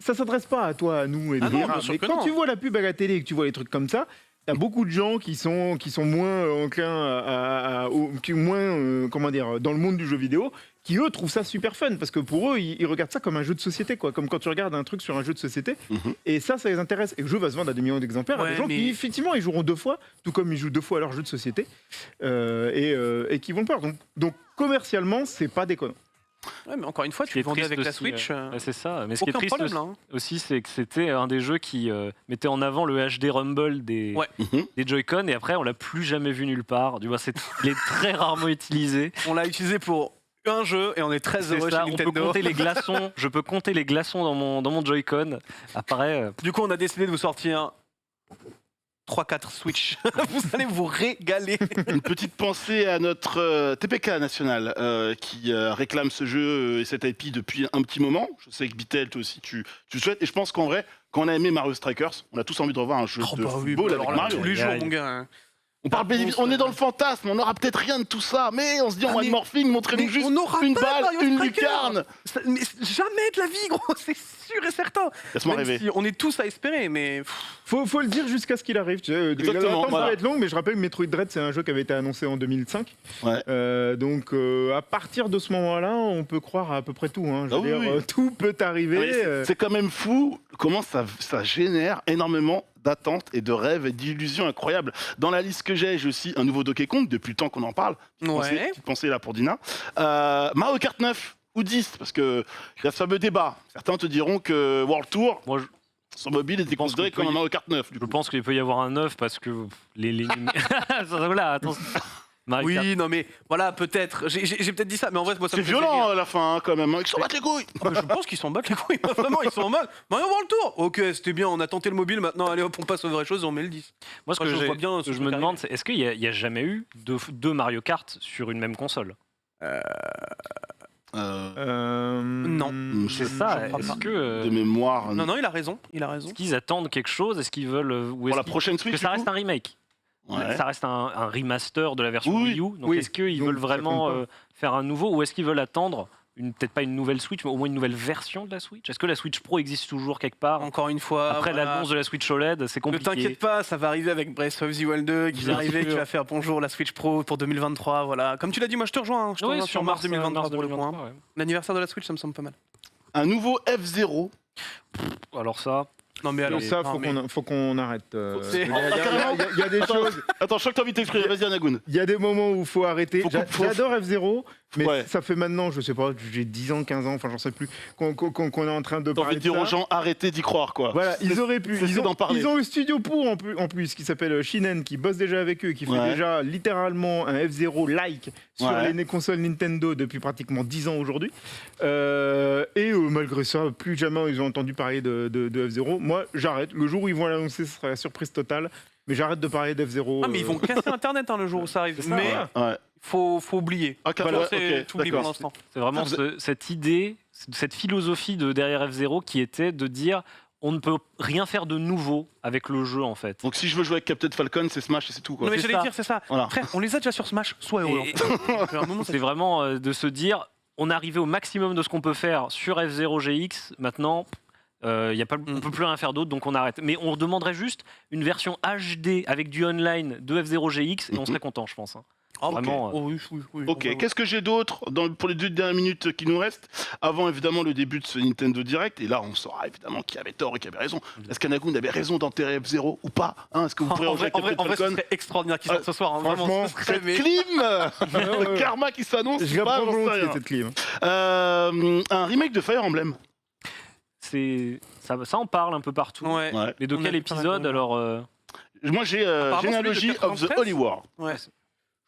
ça s'adresse pas à toi, à nous et mais quand tu vois la pub à la télé et que tu vois les trucs comme ça, il y a beaucoup de gens qui sont moins enclins comment dire, dans le monde du jeu vidéo, qui eux trouvent ça super fun parce que pour eux ils regardent ça comme un jeu de société, quoi, comme quand tu regardes un truc sur un jeu de société, et ça les intéresse, et le jeu va se vendre à des millions d'exemplaires à des gens qui effectivement ils joueront 2 fois, tout comme ils jouent 2 fois à leur jeu de société, et qui vont le faire. Donc commercialement c'est pas déconnant. Ouais, mais encore une fois, tu le vendais avec la Switch. C'est ça. Mais ce qui est triste aussi, c'est que c'était un des jeux qui mettait en avant le HD Rumble des Joy-Con, et après, on l'a plus jamais vu nulle part. Du coup, il est très rarement utilisé. On l'a utilisé pour un jeu et on est très heureux chez Nintendo. On peut compter les glaçons. Je peux compter les glaçons dans mon Joy-Con. Après, du coup, on a décidé de vous sortir 3-4 Switch. Vous allez vous régaler. Une petite pensée à notre TPK national qui réclame ce jeu et cette IP depuis un petit moment. Je sais que Bitel, toi aussi, tu le souhaites. Et je pense qu'en vrai, quand on a aimé Mario Strikers, on a tous envie de revoir un jeu de football avec Mario. Tous les jours, mon gars. On est dans le fantasme, on n'aura peut-être rien de tout ça, mais on se dit en one morphing, montrez-nous juste une balle, une lucarne. Mais jamais de la vie, gros, c'est sûr et certain. Laisse-moi rêver. Si on est tous à espérer, mais faut le dire jusqu'à ce qu'il arrive. Tu sais, exactement. Ça va être long, mais je rappelle que Metroid Dread, c'est un jeu qui avait été annoncé en 2005. Donc à partir de ce moment-là, on peut croire à peu près tout. Hein. Tout peut arriver. C'est quand même fou comment ça génère énormément d'attentes et de rêves et d'illusions incroyables. Dans la liste que j'ai aussi un nouveau Donkey Kong, depuis le temps qu'on en parle. Petite pensée là pour Dina. Mario Kart 9 ou 10, parce qu'il y a ce fameux débat. Certains te diront que World Tour, son mobile était considéré comme un Mario Kart 9. Je pense qu'il peut y avoir un 9 parce que les... voilà, attention. Oui, non mais voilà, peut-être. J'ai peut-être dit ça, mais en vrai, moi, ça me c'est violent à la fin, hein, quand même. Ils s'en battent les couilles. Je pense qu'ils s'en battent les couilles. Vraiment, ils sont en mode. Mario World Tour. Ok, c'était bien, on a tenté le mobile, maintenant, allez hop, on passe aux vraies choses et on met le 10. Moi, ce que je me demande, c'est est-ce qu'il n'y a jamais eu deux Mario Kart sur une même console? Non. C'est ça. Est-ce que de mémoire. Non, il a raison. Est-ce qu'ils attendent quelque chose? Est-ce qu'ils veulent pour la prochaine Switch? Parce que ça reste un remake. Ça reste un remaster de la version Wii U. Donc est-ce qu'ils veulent vraiment faire un nouveau, ou est-ce qu'ils veulent attendre peut-être pas une nouvelle Switch, mais au moins une nouvelle version de la Switch? Est-ce que la Switch Pro existe toujours quelque part? Encore une fois, après l'annonce de la Switch OLED, c'est compliqué. Ne t'inquiète pas, ça va arriver avec Breath of the Wild 2 qui va arriver, qui va faire bonjour la Switch Pro pour 2023. Voilà. Comme tu l'as dit, moi je te rejoins. Je te rejoins sur mars 2023 pour le point. L'anniversaire de la Switch, ça me semble pas mal. Un nouveau F0. Alors ça... Non mais alors ça, faut qu'on arrête. Il y a des choses. Attends, je crois que t'as envie de t'exprimer. Vas-y, Anagoun. Il y a des moments où il faut arrêter. J'adore F0, mais ça fait maintenant, je sais pas, j'ai 10 ans, 15 ans, enfin j'en sais plus, qu'on est en train de parler de ça. T'as envie de dire aux gens, arrêtez d'y croire, quoi. Voilà, ils auraient pu. Ils ont le studio pour en plus, qui s'appelle Shinen, qui bosse déjà avec eux, qui fait déjà littéralement un F0-like sur les consoles Nintendo depuis pratiquement 10 ans aujourd'hui. Et malgré ça, plus jamais ils ont entendu parler de F0. Moi, j'arrête. Le jour où ils vont l'annoncer, ce sera la surprise totale. Mais j'arrête de parler d'F0. Ah, mais ils vont casser Internet le jour où ça arrive. Mais faut oublier. T'oublies pour l'instant. C'est vraiment cette idée, cette philosophie derrière F0 qui était de dire on ne peut rien faire de nouveau avec le jeu, en fait. Donc si je veux jouer avec Captain Falcon, c'est Smash et c'est tout, quoi. Non mais j'allais dire, c'est ça. Voilà. Frère, on les a déjà sur Smash, sois heureux. C'est vraiment de se dire on est arrivé au maximum de ce qu'on peut faire sur F0 GX, maintenant... on ne peut plus rien faire d'autre, donc on arrête. Mais on demanderait juste une version HD avec du online de F0 GX et on serait content, je pense. Hein. Vraiment. Oui. Ok, qu'est-ce que j'ai d'autre pour les 2 dernières minutes qui nous restent, avant évidemment le début de ce Nintendo Direct? Et là, on saura évidemment qui avait tort et qui avait raison. Est-ce qu'Anagoun avait raison d'enterrer F0 ou pas, hein? Est-ce que vous pourrez en vrai, ce serait extraordinaire qu'il sorte ce soir. Hein. Franchement, cette clim le karma qui s'annonce. Je la prends volontiers, cette clim. Un remake de Fire Emblem. Ça en parle un peu partout. Mais de quel épisode alors Moi j'ai Genealogy of the Holy War.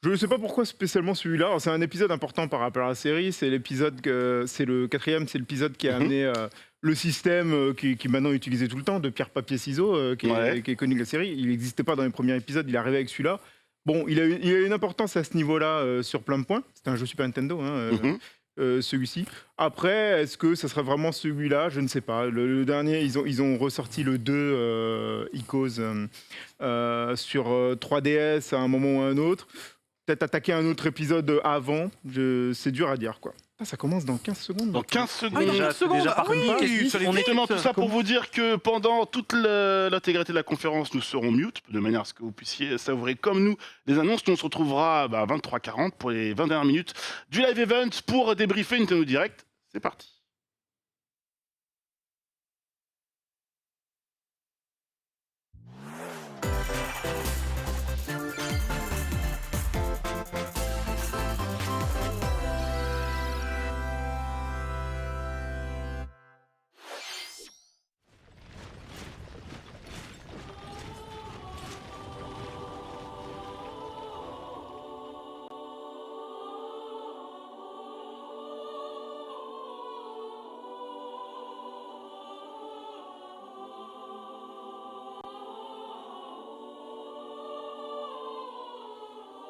Je ne sais pas pourquoi spécialement celui-là. Alors, c'est un épisode important par rapport à la série. C'est l'épisode, c'est le 4e, c'est l'épisode qui a amené le système qui est maintenant utilisé tout le temps, de pierre, papier, ciseaux, qui est connu de la série. Il n'existait pas dans les premiers épisodes, il est arrivé avec celui-là. Bon, il a une importance à ce niveau-là sur plein de points. C'est un jeu Super Nintendo, celui-ci. Après, est-ce que ça serait vraiment celui-là? Je ne sais pas. Le dernier, ils ont ressorti le 2 Icos sur 3DS à un moment ou à un autre. Peut-être attaquer un autre épisode avant. C'est dur à dire, quoi. Ça commence dans 15 secondes. Dans 15 secondes. Justement, tout ça pour vous dire que pendant toute l'intégrité de la conférence, nous serons mute, de manière à ce que vous puissiez savourer comme nous les annonces. Nous on se retrouvera à 23h40 pour les 20 dernières minutes du live event pour débriefer Nintendo Direct. C'est parti.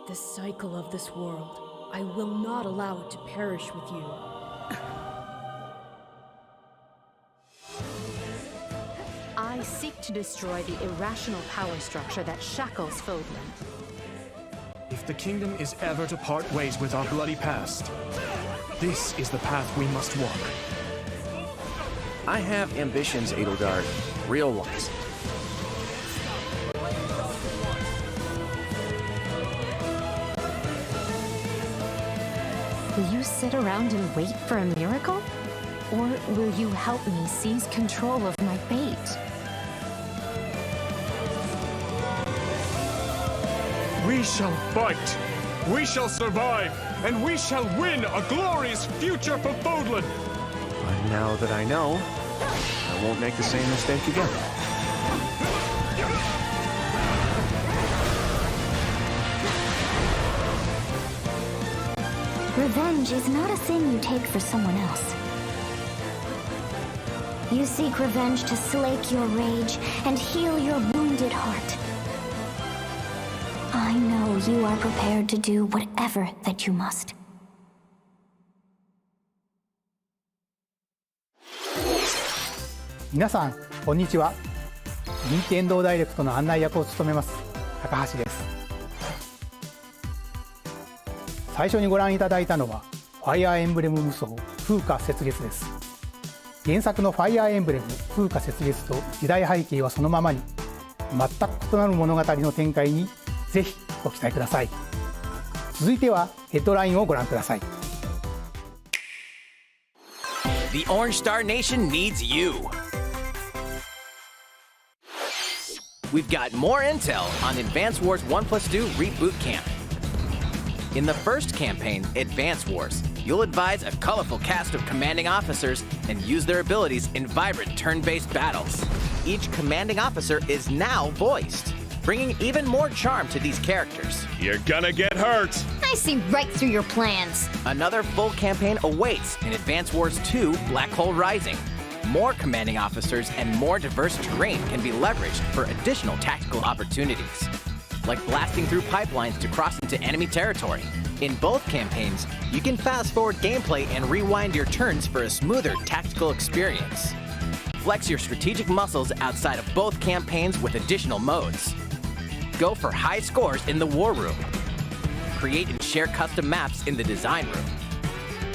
The cycle of this world. I will not allow it to perish with you. I seek to destroy the irrational power structure that shackles Fodlan. If the kingdom is ever to part ways with our bloody past, this is the path we must walk. I have ambitions, Edelgard. Real ones. Will you sit around and wait for a miracle? Or will you help me seize control of my fate? We shall fight, we shall survive, and we shall win a glorious future for Fodlan! But now that I know, I won't make the same mistake again. Revenge is not a thing you take for someone else. You seek revenge to slake your rage and heal your wounded heart. I know you are prepared to do whatever that you must.皆さん、こんにちは。任天堂ダイレクトの案内役を務めます高橋です。最初にご覧いただいたのはファイアーエンブレム無双風化雪月です。原作のファイアーエンブレム風化雪月と時代背景はそのままに、全く異なる物語の展開にぜひご期待ください。続いてはヘッドラインをご覧ください。 The Orange Star Nation needs you. We've got more intel on Advance Wars 1+2 Reboot Camp. In the first campaign, Advance Wars, you'll advise a colorful cast of commanding officers and use their abilities in vibrant turn-based battles. Each commanding officer is now voiced, bringing even more charm to these characters. You're gonna get hurt! I see right through your plans. Another full campaign awaits in Advance Wars 2 Black Hole Rising. More commanding officers and more diverse terrain can be leveraged for additional tactical opportunities, like blasting through pipelines to cross into enemy territory. In both campaigns, you can fast-forward gameplay and rewind your turns for a smoother tactical experience. Flex your strategic muscles outside of both campaigns with additional modes. Go for high scores in the War Room. Create and share custom maps in the Design Room.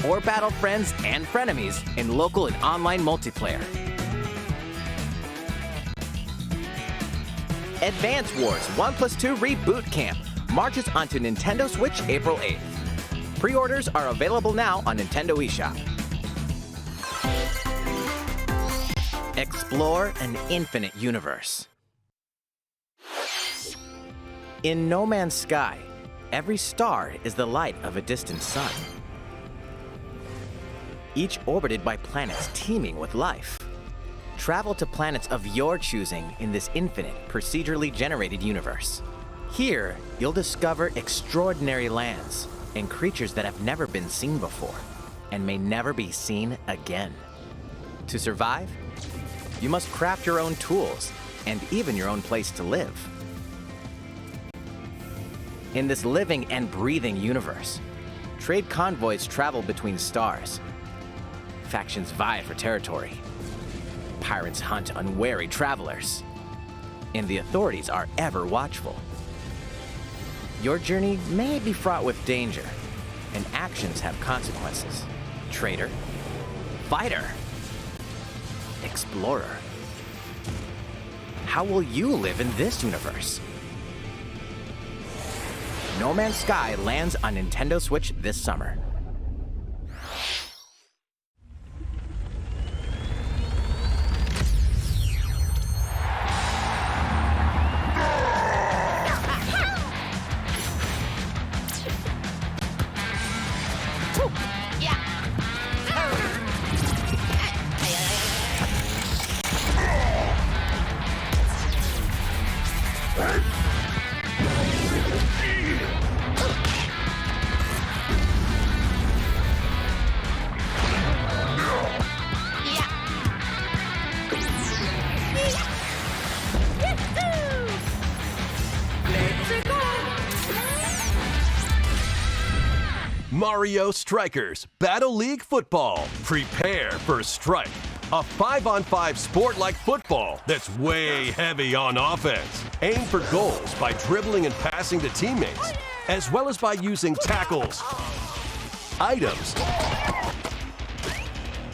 Or battle friends and frenemies in local and online multiplayer. Advance Wars 1+2 Reboot Camp marches onto Nintendo Switch April 8th. Pre-orders are available now on Nintendo eShop. Explore an infinite universe. In No Man's Sky, every star is the light of a distant sun, each orbited by planets teeming with life. Travel to planets of your choosing in this infinite, procedurally generated universe. Here, you'll discover extraordinary lands and creatures that have never been seen before and may never be seen again. To survive, you must craft your own tools and even your own place to live. In this living and breathing universe, trade convoys travel between stars. Factions vie for territory. Pirates hunt unwary travelers. And the authorities are ever watchful. Your journey may be fraught with danger, and actions have consequences. Trader, fighter, explorer. How will you live in this universe? No Man's Sky lands on Nintendo Switch this summer. Mario Strikers Battle League Football. Prepare for Strike, a 5-on-5 sport like football that's way heavy on offense. Aim for goals by dribbling and passing to teammates, as well as by using tackles, items,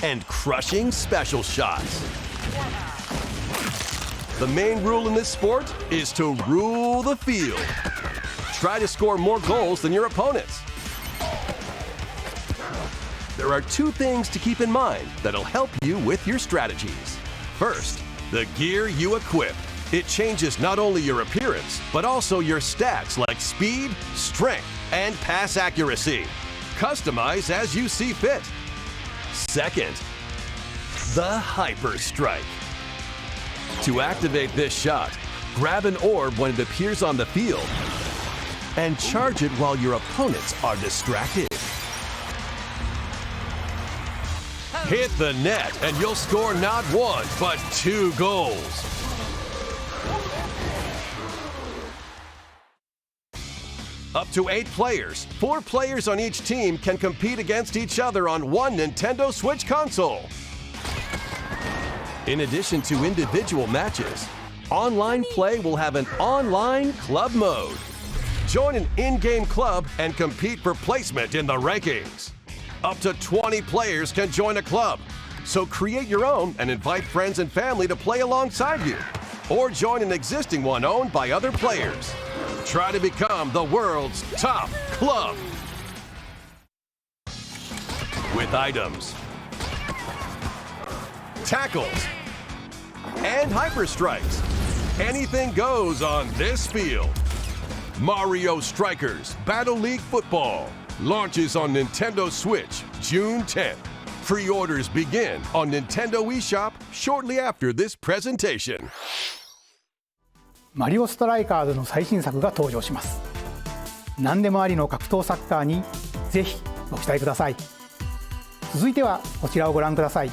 and crushing special shots. The main rule in this sport is to rule the field. Try to score more goals than your opponents. There are two things to keep in mind that'll help you with your strategies. First, the gear you equip. It changes not only your appearance, but also your stats like speed, strength, and pass accuracy. Customize as you see fit. Second, the Hyper Strike. To activate this shot, grab an orb when it appears on the field and charge it while your opponents are distracted. Hit the net and you'll score not one, but 2 goals. Up to 8 players, 4 players on each team can compete against each other on one Nintendo Switch console. In addition to individual matches, online play will have an online club mode. Join an in-game club and compete for placement in the rankings. Up to 20 players can join a club, so create your own and invite friends and family to play alongside you, or join an existing one owned by other players. Try to become the world's top club. With items, tackles, and hyper strikes, anything goes on this field. Mario Strikers Battle League Football launches on Nintendo Switch June 10th. Pre-orders begin on Nintendo eShop shortly after this presentation. マリオストライカーズの最新作が登場します。何でもありの格闘サッカーにぜひご期待ください。続いてはこちらをご覧ください。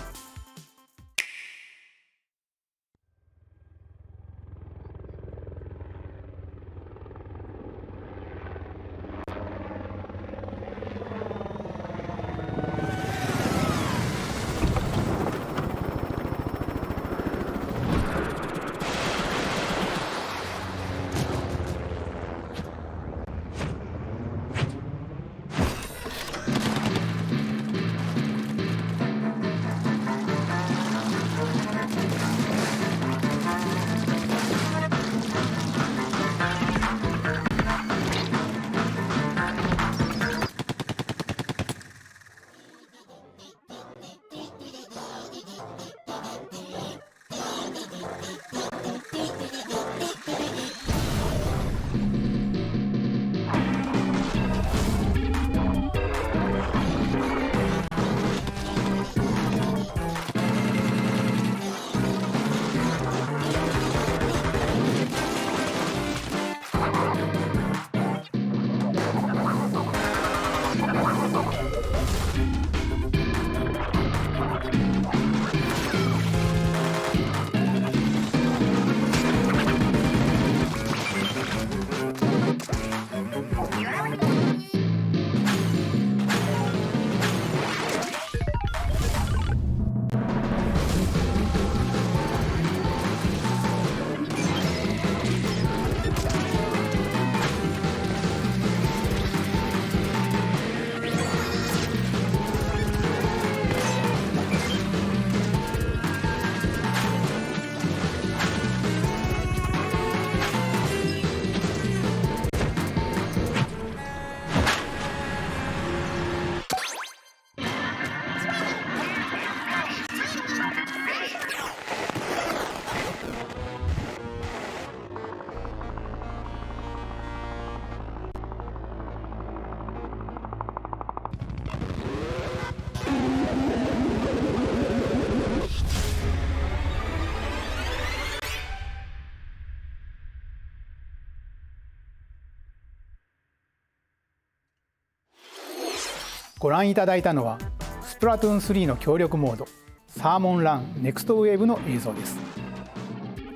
ご覧いただいたのはスプラトゥーン3の協力モードサーモンランネクストウェーブの映像です。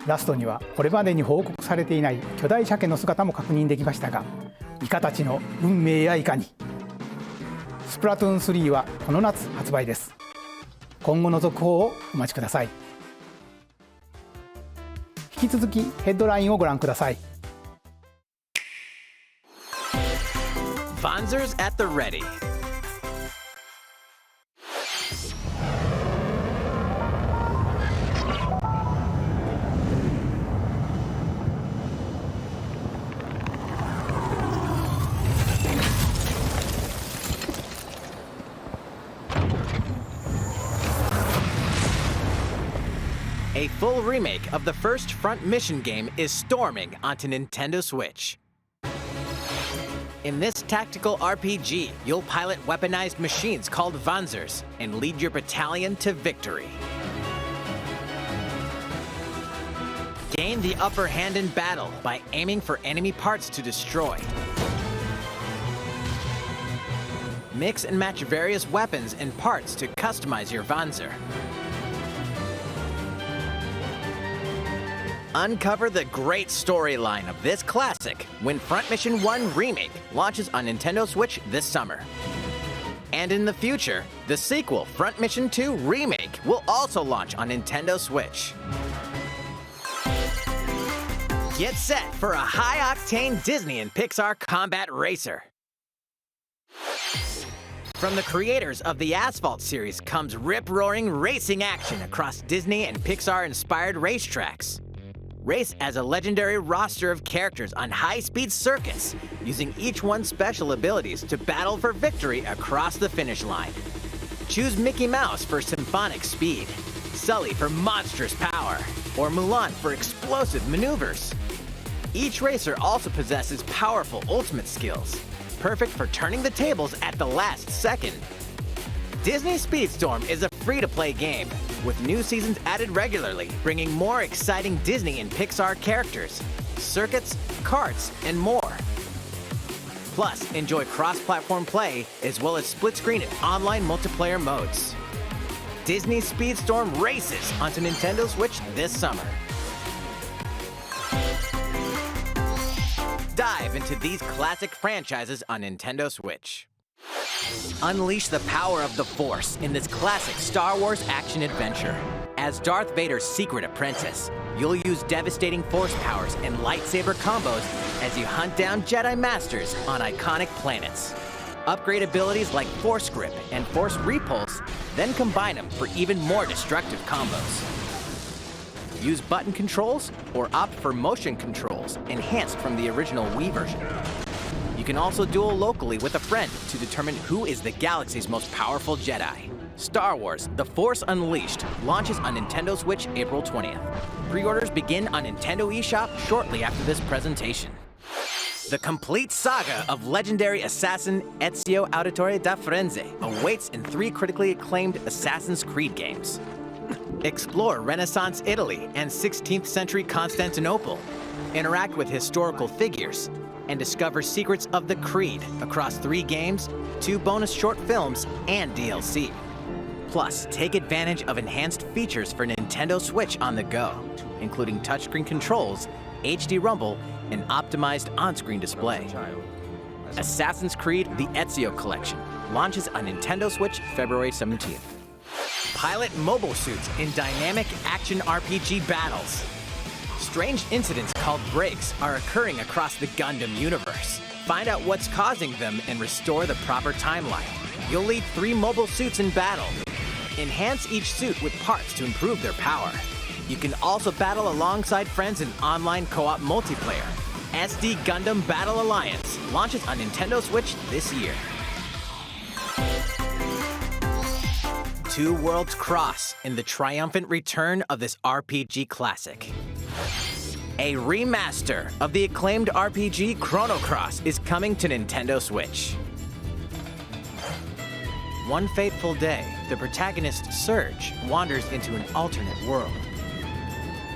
ラストにはこれまでに報告されていない巨大鮭の姿も確認できましたが、イカたちの運命やいかに。スプラトゥーン3はこの夏発売です。今後の続報をお待ちください。引き続きヘッドラインをご覧ください。Vanzers at the ready. A full remake of the first Front Mission game is storming onto Nintendo Switch. In this tactical RPG, you'll pilot weaponized machines called Vanzers and lead your battalion to victory. Gain the upper hand in battle by aiming for enemy parts to destroy. Mix and match various weapons and parts to customize your Vanzer. Uncover the great storyline of this classic when Front Mission 1 Remake launches on Nintendo Switch this summer. And in the future, the sequel, Front Mission 2 Remake, will also launch on Nintendo Switch. Get set for a high-octane Disney and Pixar combat racer. From the creators of the Asphalt series comes rip-roaring racing action across Disney and Pixar-inspired racetracks. Race as a legendary roster of characters on high-speed circuits, using each one's special abilities to battle for victory across the finish line. Choose Mickey Mouse for symphonic speed, Sully for monstrous power, or Mulan for explosive maneuvers. Each racer also possesses powerful ultimate skills, perfect for turning the tables at the last second. Disney Speedstorm is a free-to-play game, with new seasons added regularly, bringing more exciting Disney and Pixar characters, circuits, karts, and more. Plus, enjoy cross-platform play, as well as split-screen and online multiplayer modes. Disney Speedstorm races onto Nintendo Switch this summer. Dive into these classic franchises on Nintendo Switch. Unleash the power of the Force in this classic Star Wars action-adventure. As Darth Vader's secret apprentice, you'll use devastating Force powers and lightsaber combos as you hunt down Jedi Masters on iconic planets. Upgrade abilities like Force Grip and Force Repulse, then combine them for even more destructive combos. Use button controls or opt for motion controls enhanced from the original Wii version. You can also duel locally with a friend to determine who is the galaxy's most powerful Jedi. Star Wars: The Force Unleashed launches on Nintendo Switch April 20th. Pre-orders begin on Nintendo eShop shortly after this presentation. The complete saga of legendary assassin Ezio Auditore da Firenze awaits in 3 critically acclaimed Assassin's Creed games. Explore Renaissance Italy and 16th century Constantinople. Interact with historical figures and discover secrets of the Creed across 3 games, 2 bonus short films, and DLC. Plus, take advantage of enhanced features for Nintendo Switch on the go, including touchscreen controls, HD Rumble, and optimized on-screen display. Assassin's Creed: The Ezio Collection launches on Nintendo Switch February 17th. Pilot mobile suits in dynamic action RPG battles. Strange incidents called breaks are occurring across the Gundam universe. Find out what's causing them and restore the proper timeline. You'll lead 3 mobile suits in battle. Enhance each suit with parts to improve their power. You can also battle alongside friends in online co-op multiplayer. SD Gundam Battle Alliance launches on Nintendo Switch this year. Two worlds cross in the triumphant return of this RPG classic. A remaster of the acclaimed RPG Chrono Cross is coming to Nintendo Switch. One fateful day, the protagonist Surge wanders into an alternate world.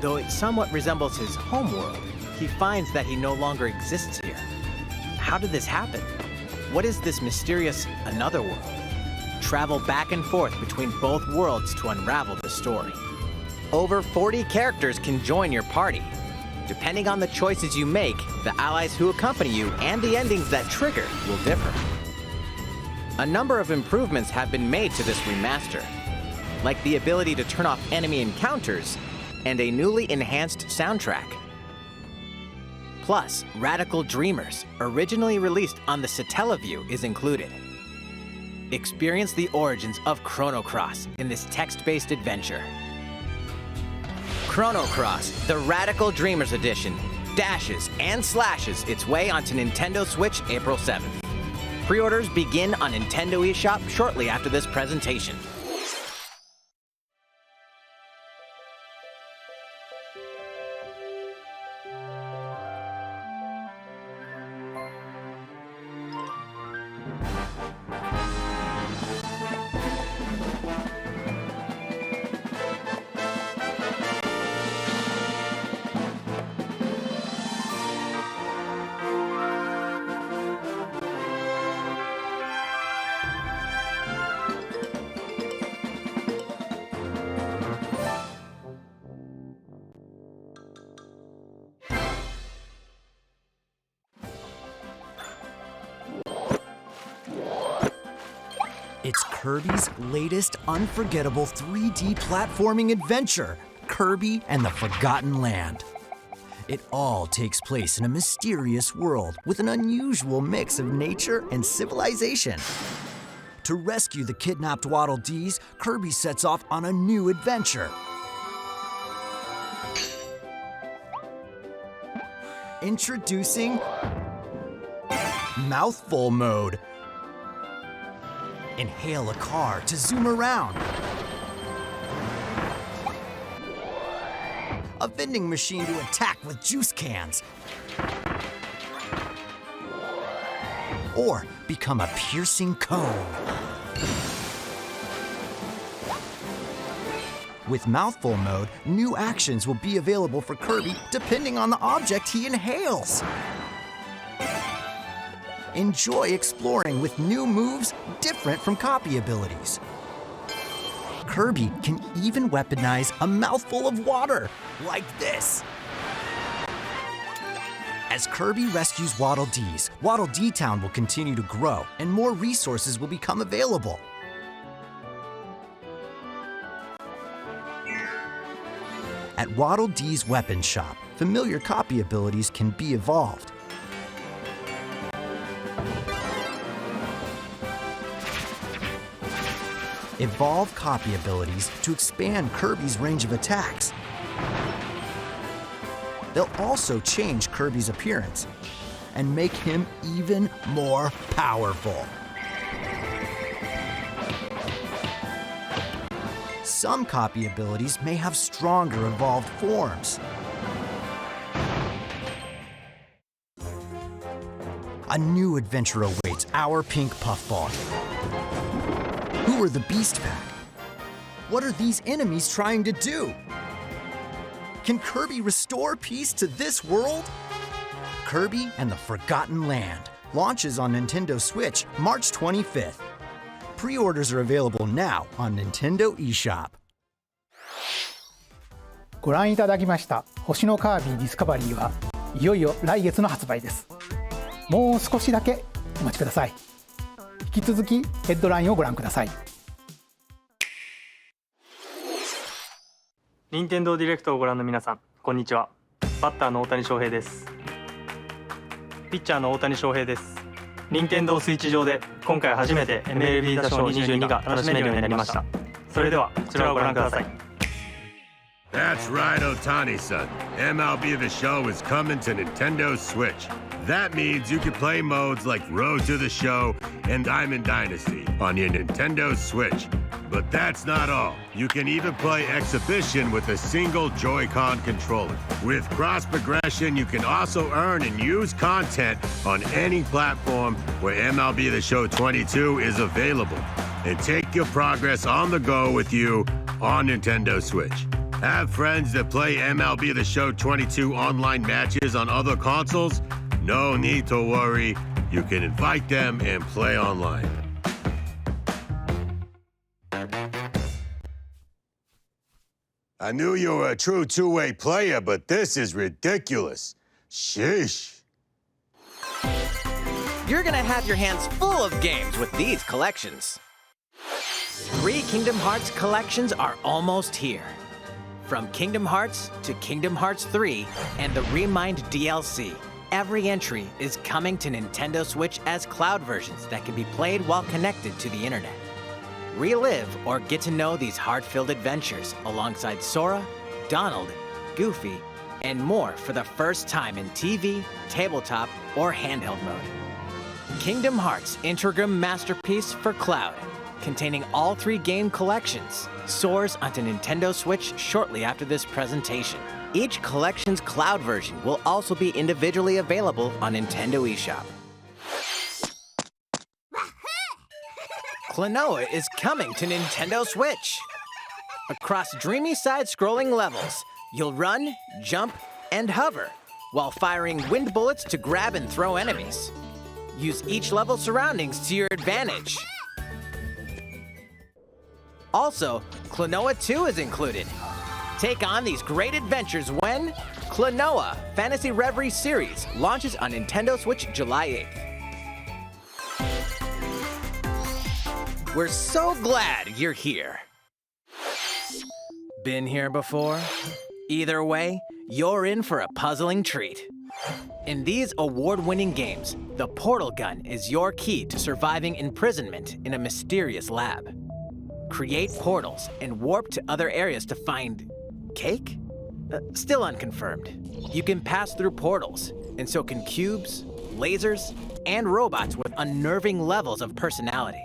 Though it somewhat resembles his home world, he finds that he no longer exists here. How did this happen? what is this mysterious another world? Travel back and forth between both worlds to unravel the story. Over 40 characters can join your party. Depending on the choices you make, the allies who accompany you and the endings that trigger will differ. A number of improvements have been made to this remaster, like the ability to turn off enemy encounters and a newly enhanced soundtrack. Plus, Radical Dreamers, originally released on the Satellaview, is included. Experience the origins of Chrono Cross in this text-based adventure. Chrono Cross, the Radical Dreamers Edition, dashes and slashes its way onto Nintendo Switch April 7th. Pre-orders begin on Nintendo eShop shortly after this presentation. It's Kirby's latest unforgettable 3D platforming adventure, Kirby and the Forgotten Land. It all takes place in a mysterious world with an unusual mix of nature and civilization. To rescue the kidnapped Waddle Dees, Kirby sets off on a new adventure. Introducing Mouthful Mode. Inhale a car to zoom around. A vending machine to attack with juice cans. Or become a piercing cone. With Mouthful Mode, new actions will be available for Kirby depending on the object he inhales. Enjoy exploring with new moves different from copy abilities. Kirby can even weaponize a mouthful of water, like this. As Kirby rescues Waddle Dees, Waddle Dee Town will continue to grow and more resources will become available. At Waddle Dee's Weapon Shop, familiar copy abilities can be evolved. Evolve copy abilities to expand Kirby's range of attacks. They'll also change Kirby's appearance and make him even more powerful. Some copy abilities may have stronger evolved forms. A new adventure awaits our Pink Puffball. Who are the Beast Pack? What are these enemies trying to do? Can Kirby restore peace to this world? Kirby and the Forgotten Land launches on Nintendo Switch March 25th. Pre-orders are available now on Nintendo eShop. ご覧いただきました星のカービィディスカバリーはいよいよ来月の発売です。もう少しだけお待ちください。引き続きヘッドラインをご覧ください。任天堂ディレクトをご覧の皆さん、こんにちは。バッターの大谷翔平です。ピッチャーの大谷翔平です。任天堂スイッチ上で今回初めて MLB 打賞22が楽しめるようになりました。それではこちらをご覧ください。That's right, Otani-san. MLB The Show is coming to Nintendo Switch. That means you can play modes like Road to the Show and Diamond Dynasty on your Nintendo Switch. But that's not all. You can even play Exhibition with a single Joy-Con controller. With cross progression, you can also earn and use content on any platform where MLB The Show 22 is available. And take your progress on the go with you on Nintendo Switch. Have friends that play MLB The Show 22 online matches on other consoles? No need to worry. You can invite them and play online. I knew you were a true two-way player, but this is ridiculous. Sheesh. You're gonna have your hands full of games with these collections. 3 Kingdom Hearts collections are almost here. From Kingdom Hearts to Kingdom Hearts 3 and the Remind DLC, every entry is coming to Nintendo Switch as cloud versions that can be played while connected to the internet. Relive or get to know these heart-filled adventures alongside Sora, Donald, Goofy, and more for the first time in TV, tabletop, or handheld mode. Kingdom Hearts Intergram Masterpiece for Cloud, containing all 3 game collections, soars onto Nintendo Switch shortly after this presentation. Each collection's cloud version will also be individually available on Nintendo eShop. Klonoa is coming to Nintendo Switch. Across dreamy side-scrolling levels, you'll run, jump, and hover, while firing wind bullets to grab and throw enemies. Use each level's surroundings to your advantage. Also, Klonoa 2 is included. Take on these great adventures when Klonoa Fantasy Reverie Series launches on Nintendo Switch July 8th. We're so glad you're here. Been here before? Either way, you're in for a puzzling treat. In these award-winning games, the portal gun is your key to surviving imprisonment in a mysterious lab. Create portals and warp to other areas to find cake? Still unconfirmed. You can pass through portals, and so can cubes, lasers, and robots with unnerving levels of personality.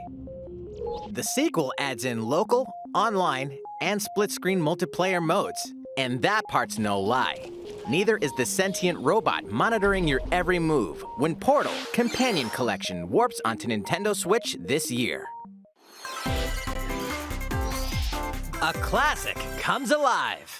The sequel adds in local, online, and split-screen multiplayer modes, and that part's no lie. Neither is the sentient robot monitoring your every move when Portal Companion Collection warps onto Nintendo Switch this year. A classic comes alive.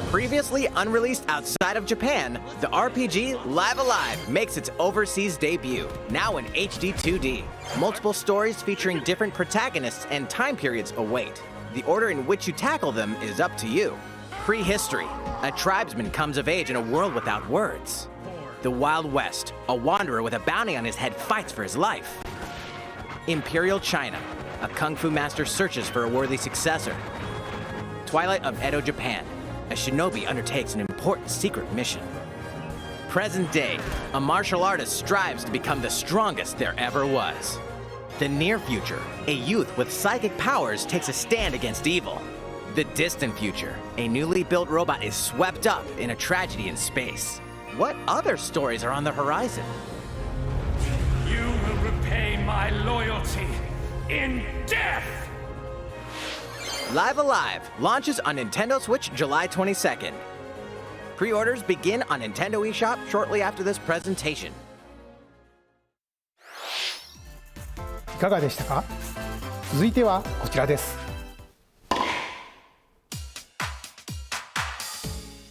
Previously unreleased outside of Japan, the RPG Live Alive makes its overseas debut, now in HD 2D. Multiple stories featuring different protagonists and time periods await. The order in which you tackle them is up to you. Prehistory. A tribesman comes of age in a world without words. The Wild West. A wanderer with a bounty on his head fights for his life. Imperial China. A kung fu master searches for a worthy successor. Twilight of Edo, Japan. A shinobi undertakes an important secret mission. Present day, a martial artist strives to become the strongest there ever was. The near future, a youth with psychic powers takes a stand against evil. The distant future, a newly built robot is swept up in a tragedy in space. What other stories are on the horizon? You will repay my loyalty in death! Live Alive launches on Nintendo Switch July 22nd. Pre-orders begin on Nintendo eShop shortly after this presentation. いかがでしたか？続いてはこちらです。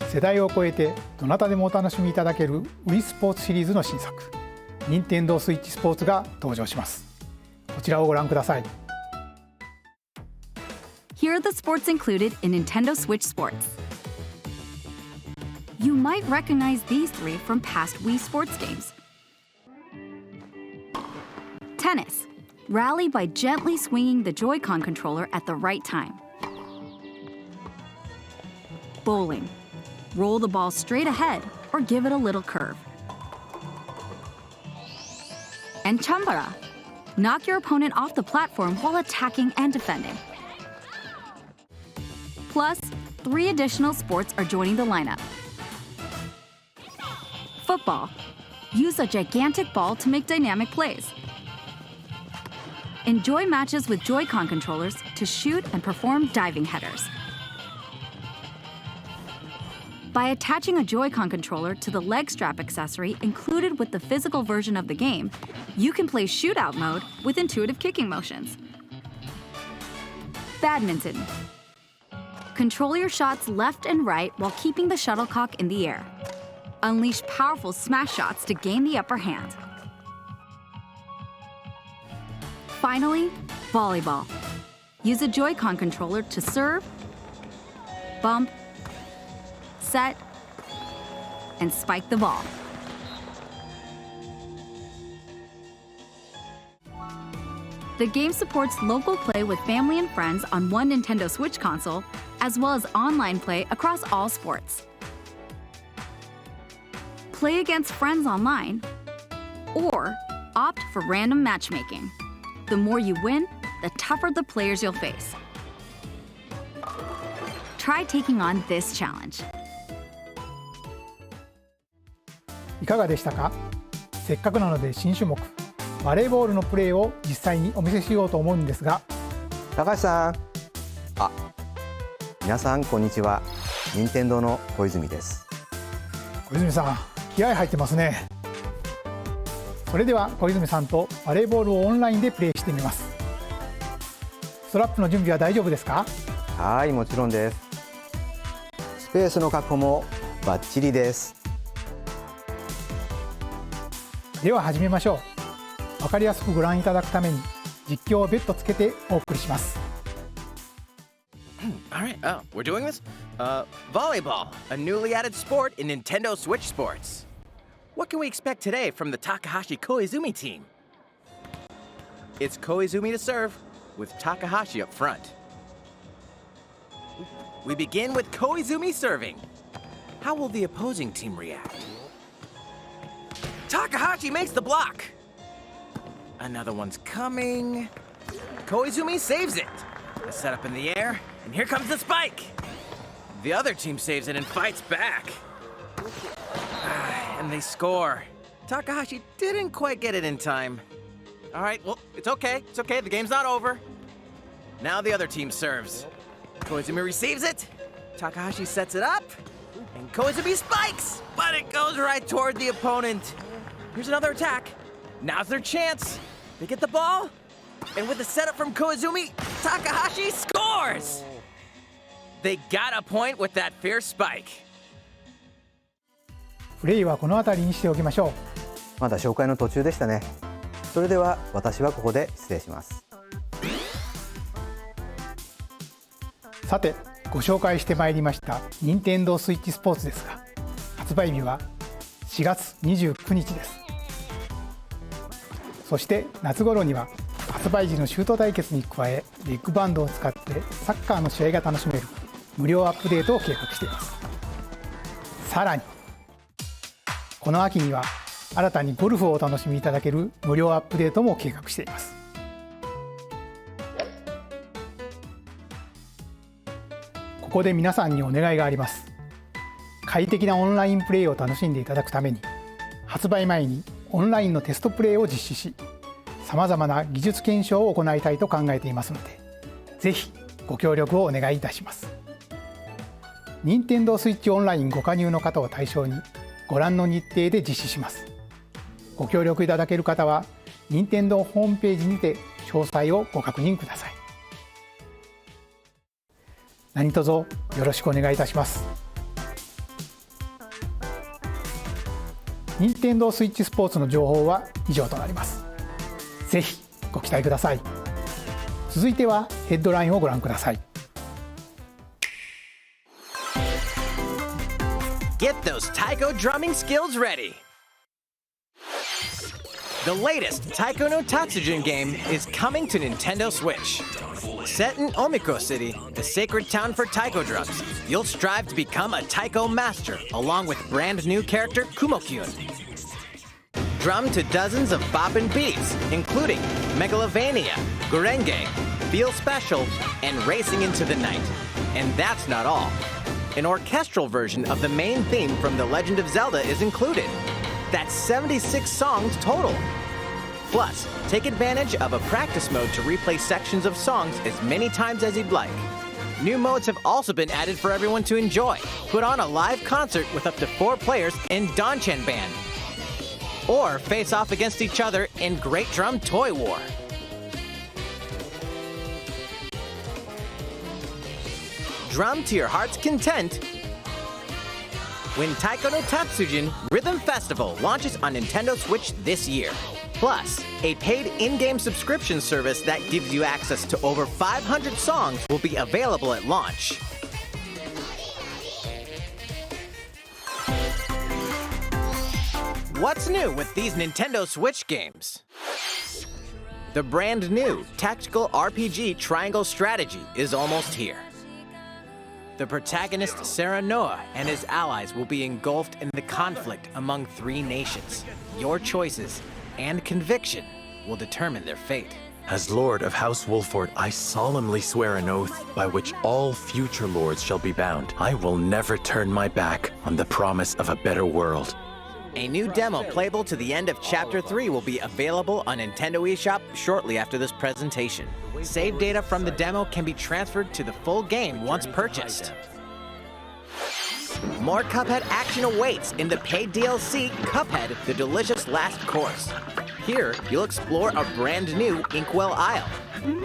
世代を超えてどなたでもお楽しみいただける Wii スポーツシリーズの新作、Nintendo Switch スポーツが登場します。こちらをご覧ください。Here are the sports included in Nintendo Switch Sports. You might recognize these 3 from past Wii Sports games. Tennis. Rally by gently swinging the Joy-Con controller at the right time. Bowling. Roll the ball straight ahead or give it a little curve. And Chambara. Knock your opponent off the platform while attacking and defending. Plus, 3 additional sports are joining the lineup. football. Use a gigantic ball to make dynamic plays. Enjoy matches with Joy-Con controllers to shoot and perform diving headers. By attaching a Joy-Con controller to the leg strap accessory included with the physical version of the game, you can play shootout mode with intuitive kicking motions. Badminton. Control your shots left and right while keeping the shuttlecock in the air. Unleash powerful smash shots to gain the upper hand. Finally, volleyball. Use a Joy-Con controller to serve, bump, set, and spike the ball. The game supports local play with family and friends on one Nintendo Switch console, as well as online play across all sports. Play against friends online, or opt for random matchmaking. The more you win, the tougher the players you'll face. Try taking on this challenge. いかがでしたか？せっかくなので新種目バレーボールのプレーを実際にお見せしようと思うんですが、高橋さん、皆さんこんにちは。任天堂の小泉です。小泉さん、気合入ってますね。それでは小泉さんとバレーボールをオンラインでプレーしてみます。ストラップの準備は大丈夫ですか？はい、もちろんです。スペースの確保もバッチリです。では始めましょう。わかりやすくご覧いただくために実況を別途つけてお送りします。All right, we're doing this? Volleyball, a newly added sport in Nintendo Switch Sports. What can we expect today from the Takahashi Koizumi team? It's Koizumi to serve, with Takahashi up front. We begin with Koizumi serving. How will the opposing team react? Takahashi makes the block. Another one's coming. Koizumi saves it. A setup in the air, and here comes the spike. The other team saves it and fights back. And they score. Takahashi didn't quite get it in time. All right, well, it's okay. It's okay. The game's not over. Now the other team serves. Koizumi receives it. Takahashi sets it up. And Koizumi spikes, but it goes right toward the opponent. Here's another attack. Now's their chance. They get the ball. And with the setup from Koizumi, Takahashi scores! They got a point with that fierce spike. プレイはこの辺りにしておきましょう。まだ紹介の途中でしたね。それでは私はここで失礼します。さて、ご紹介してまいりました任天堂スイッチスポーツですが、発売日は4月29日です。そして夏頃には発売時のシュート対決に加え、ビッグバンドを使ってサッカーの試合が楽しめる無料アップデートを計画しています。さらにこの秋には新たにゴルフをお楽しみいただける無料アップデートも計画しています。ここで皆さんにお願いがあります。快適なオンラインプレイを楽しんでいただくために、発売前にオンラインのテストプレイを実施し、さまざまな技術検証を行いたいと考えていますので、ぜひご協力をお願いいたします。任天堂スイッチオンラインご加入の方を対象にご覧の日程で実施します。ご協力いただける方は任天堂ホームページにて詳細をご確認ください。何卒よろしくお願いいたします。任天堂スイッチスポーツの情報は以上となります。ぜひご期待ください。続いてはヘッドラインをご覧ください。Get those taiko drumming skills ready. The latest Taiko no Tatsujin game is coming to Nintendo Switch. Set in Omikro City, the sacred town for taiko drums, you'll strive to become a taiko master along with brand new character Kumo-kyun. Drum to dozens of boppin' beats, including Megalovania, Gurenge, Feel Special, and Racing into the Night. And that's not all. An orchestral version of the main theme from The Legend of Zelda is included. That's 76 songs total. Plus, take advantage of a practice mode to replay sections of songs as many times as you'd like. New modes have also been added for everyone to enjoy. Put on a live concert with up to 4 players in Donchen Band. Or face off against each other in Great Drum Toy War. Drum to your heart's content when Taiko no Tatsujin Rhythm Festival launches on Nintendo Switch this year. Plus, a paid in-game subscription service that gives you access to over 500 songs will be available at launch. What's new with these Nintendo Switch games? The brand new tactical RPG Triangle Strategy is almost here. The protagonist Serenoa and his allies will be engulfed in the conflict among 3 nations. Your choices and conviction will determine their fate. As Lord of House Wolford, I solemnly swear an oath by which all future lords shall be bound. I will never turn my back on the promise of a better world. A new demo playable to the end of Chapter 3 will be available on Nintendo eShop shortly after this presentation. Save data from the demo can be transferred to the full game once purchased. More Cuphead action awaits in the paid DLC, Cuphead: The Delicious Last Course. Here, you'll explore a brand new Inkwell Isle,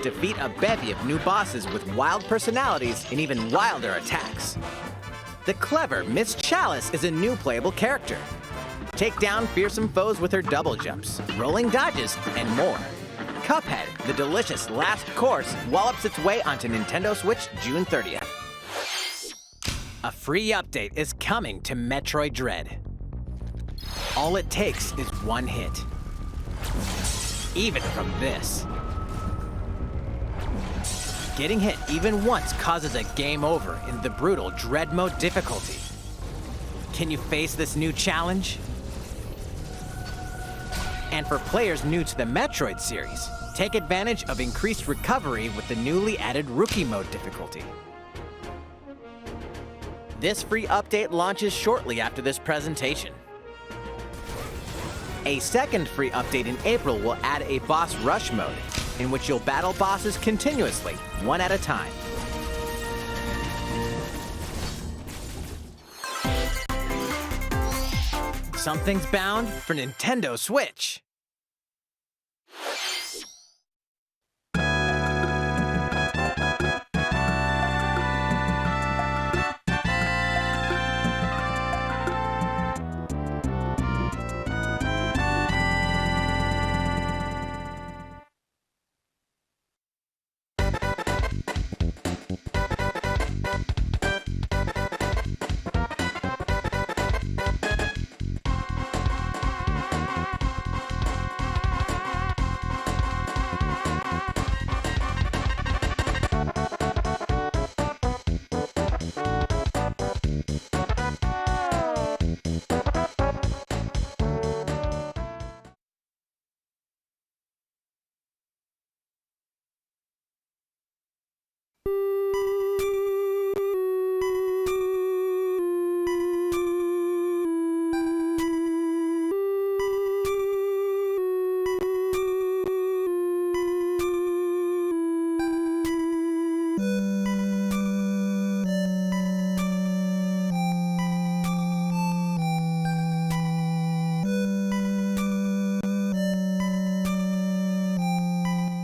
defeat a bevy of new bosses with wild personalities and even wilder attacks. The clever Miss Chalice is a new playable character. Take down fearsome foes with her double jumps, rolling dodges, and more. Cuphead: The Delicious Last Course wallops its way onto Nintendo Switch June 30th. A free update is coming to Metroid Dread. All it takes is one hit. Even from this. Getting hit even once causes a game over in the brutal Dread Mode difficulty. Can you face this new challenge? And for players new to the Metroid series, take advantage of increased recovery with the newly added Rookie Mode difficulty. This free update launches shortly after this presentation. A second free update in April will add a Boss Rush mode, in which you'll battle bosses continuously, one at a time. Something's bound for Nintendo Switch.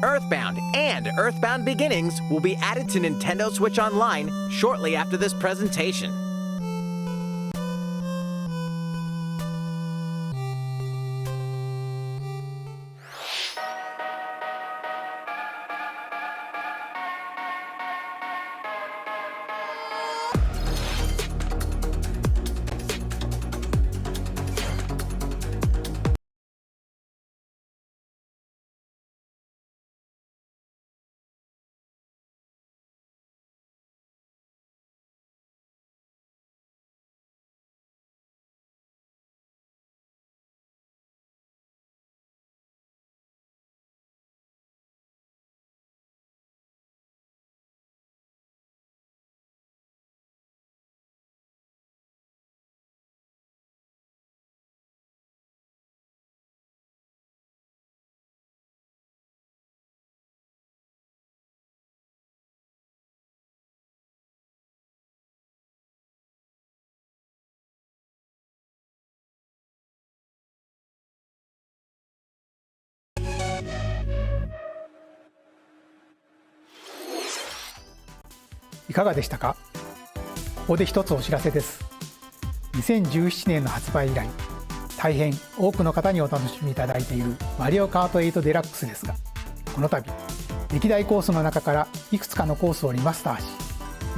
Earthbound and Earthbound Beginnings will be added to Nintendo Switch Online shortly after this presentation. いかがでしたか？ここで一つお知らせです。2017年の発売以来、大変多くの方にお楽しみいただいているマリオカート8デラックスですが、この度歴代コースの中からいくつかのコースをリマスターし、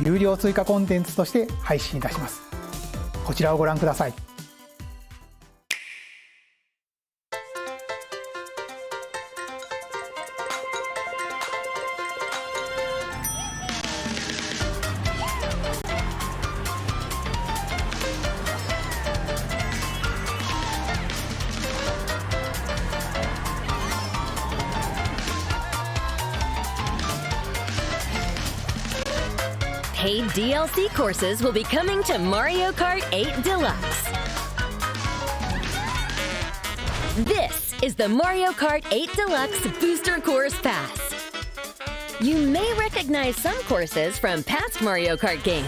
有料追加コンテンツとして配信いたします。こちらをご覧ください。Paid DLC courses will be coming to Mario Kart 8 Deluxe. This is the Mario Kart 8 Deluxe Booster Course Pass. You may recognize some courses from past Mario Kart games.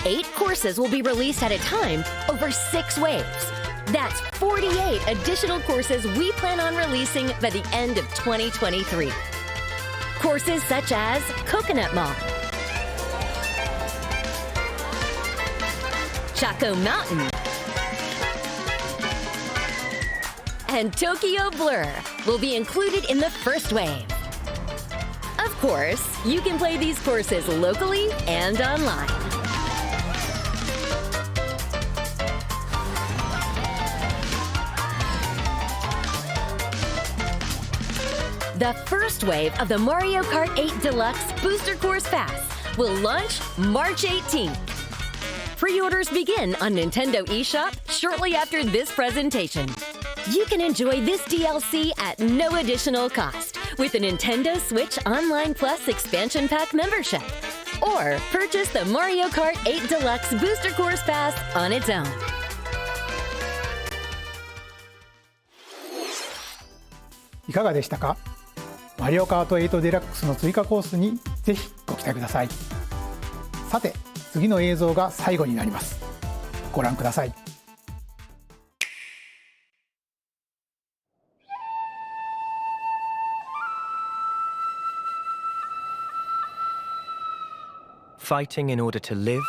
8 courses will be released at a time over 6 waves. That's 48 additional courses we plan on releasing by the end of 2023. Courses such as Coconut Mall, Chaco Mountain, and Tokyo Blur will be included in the first wave. Of course, you can play these courses locally and online. The first wave of the Mario Kart 8 Deluxe Booster Course Pass will launch March 18th. Pre-orders begin on Nintendo eShop shortly after this presentation. You can enjoy this DLC at no additional cost with a Nintendo Switch Online Plus Expansion Pack membership, or purchase the Mario Kart 8 Deluxe Booster Course Pass on its own. いかがでしたか？マリオカート8デラックスの追加コースにぜひご期待ください。さて、次の映像が最後になります。ご覧ください。Fighting in order to live,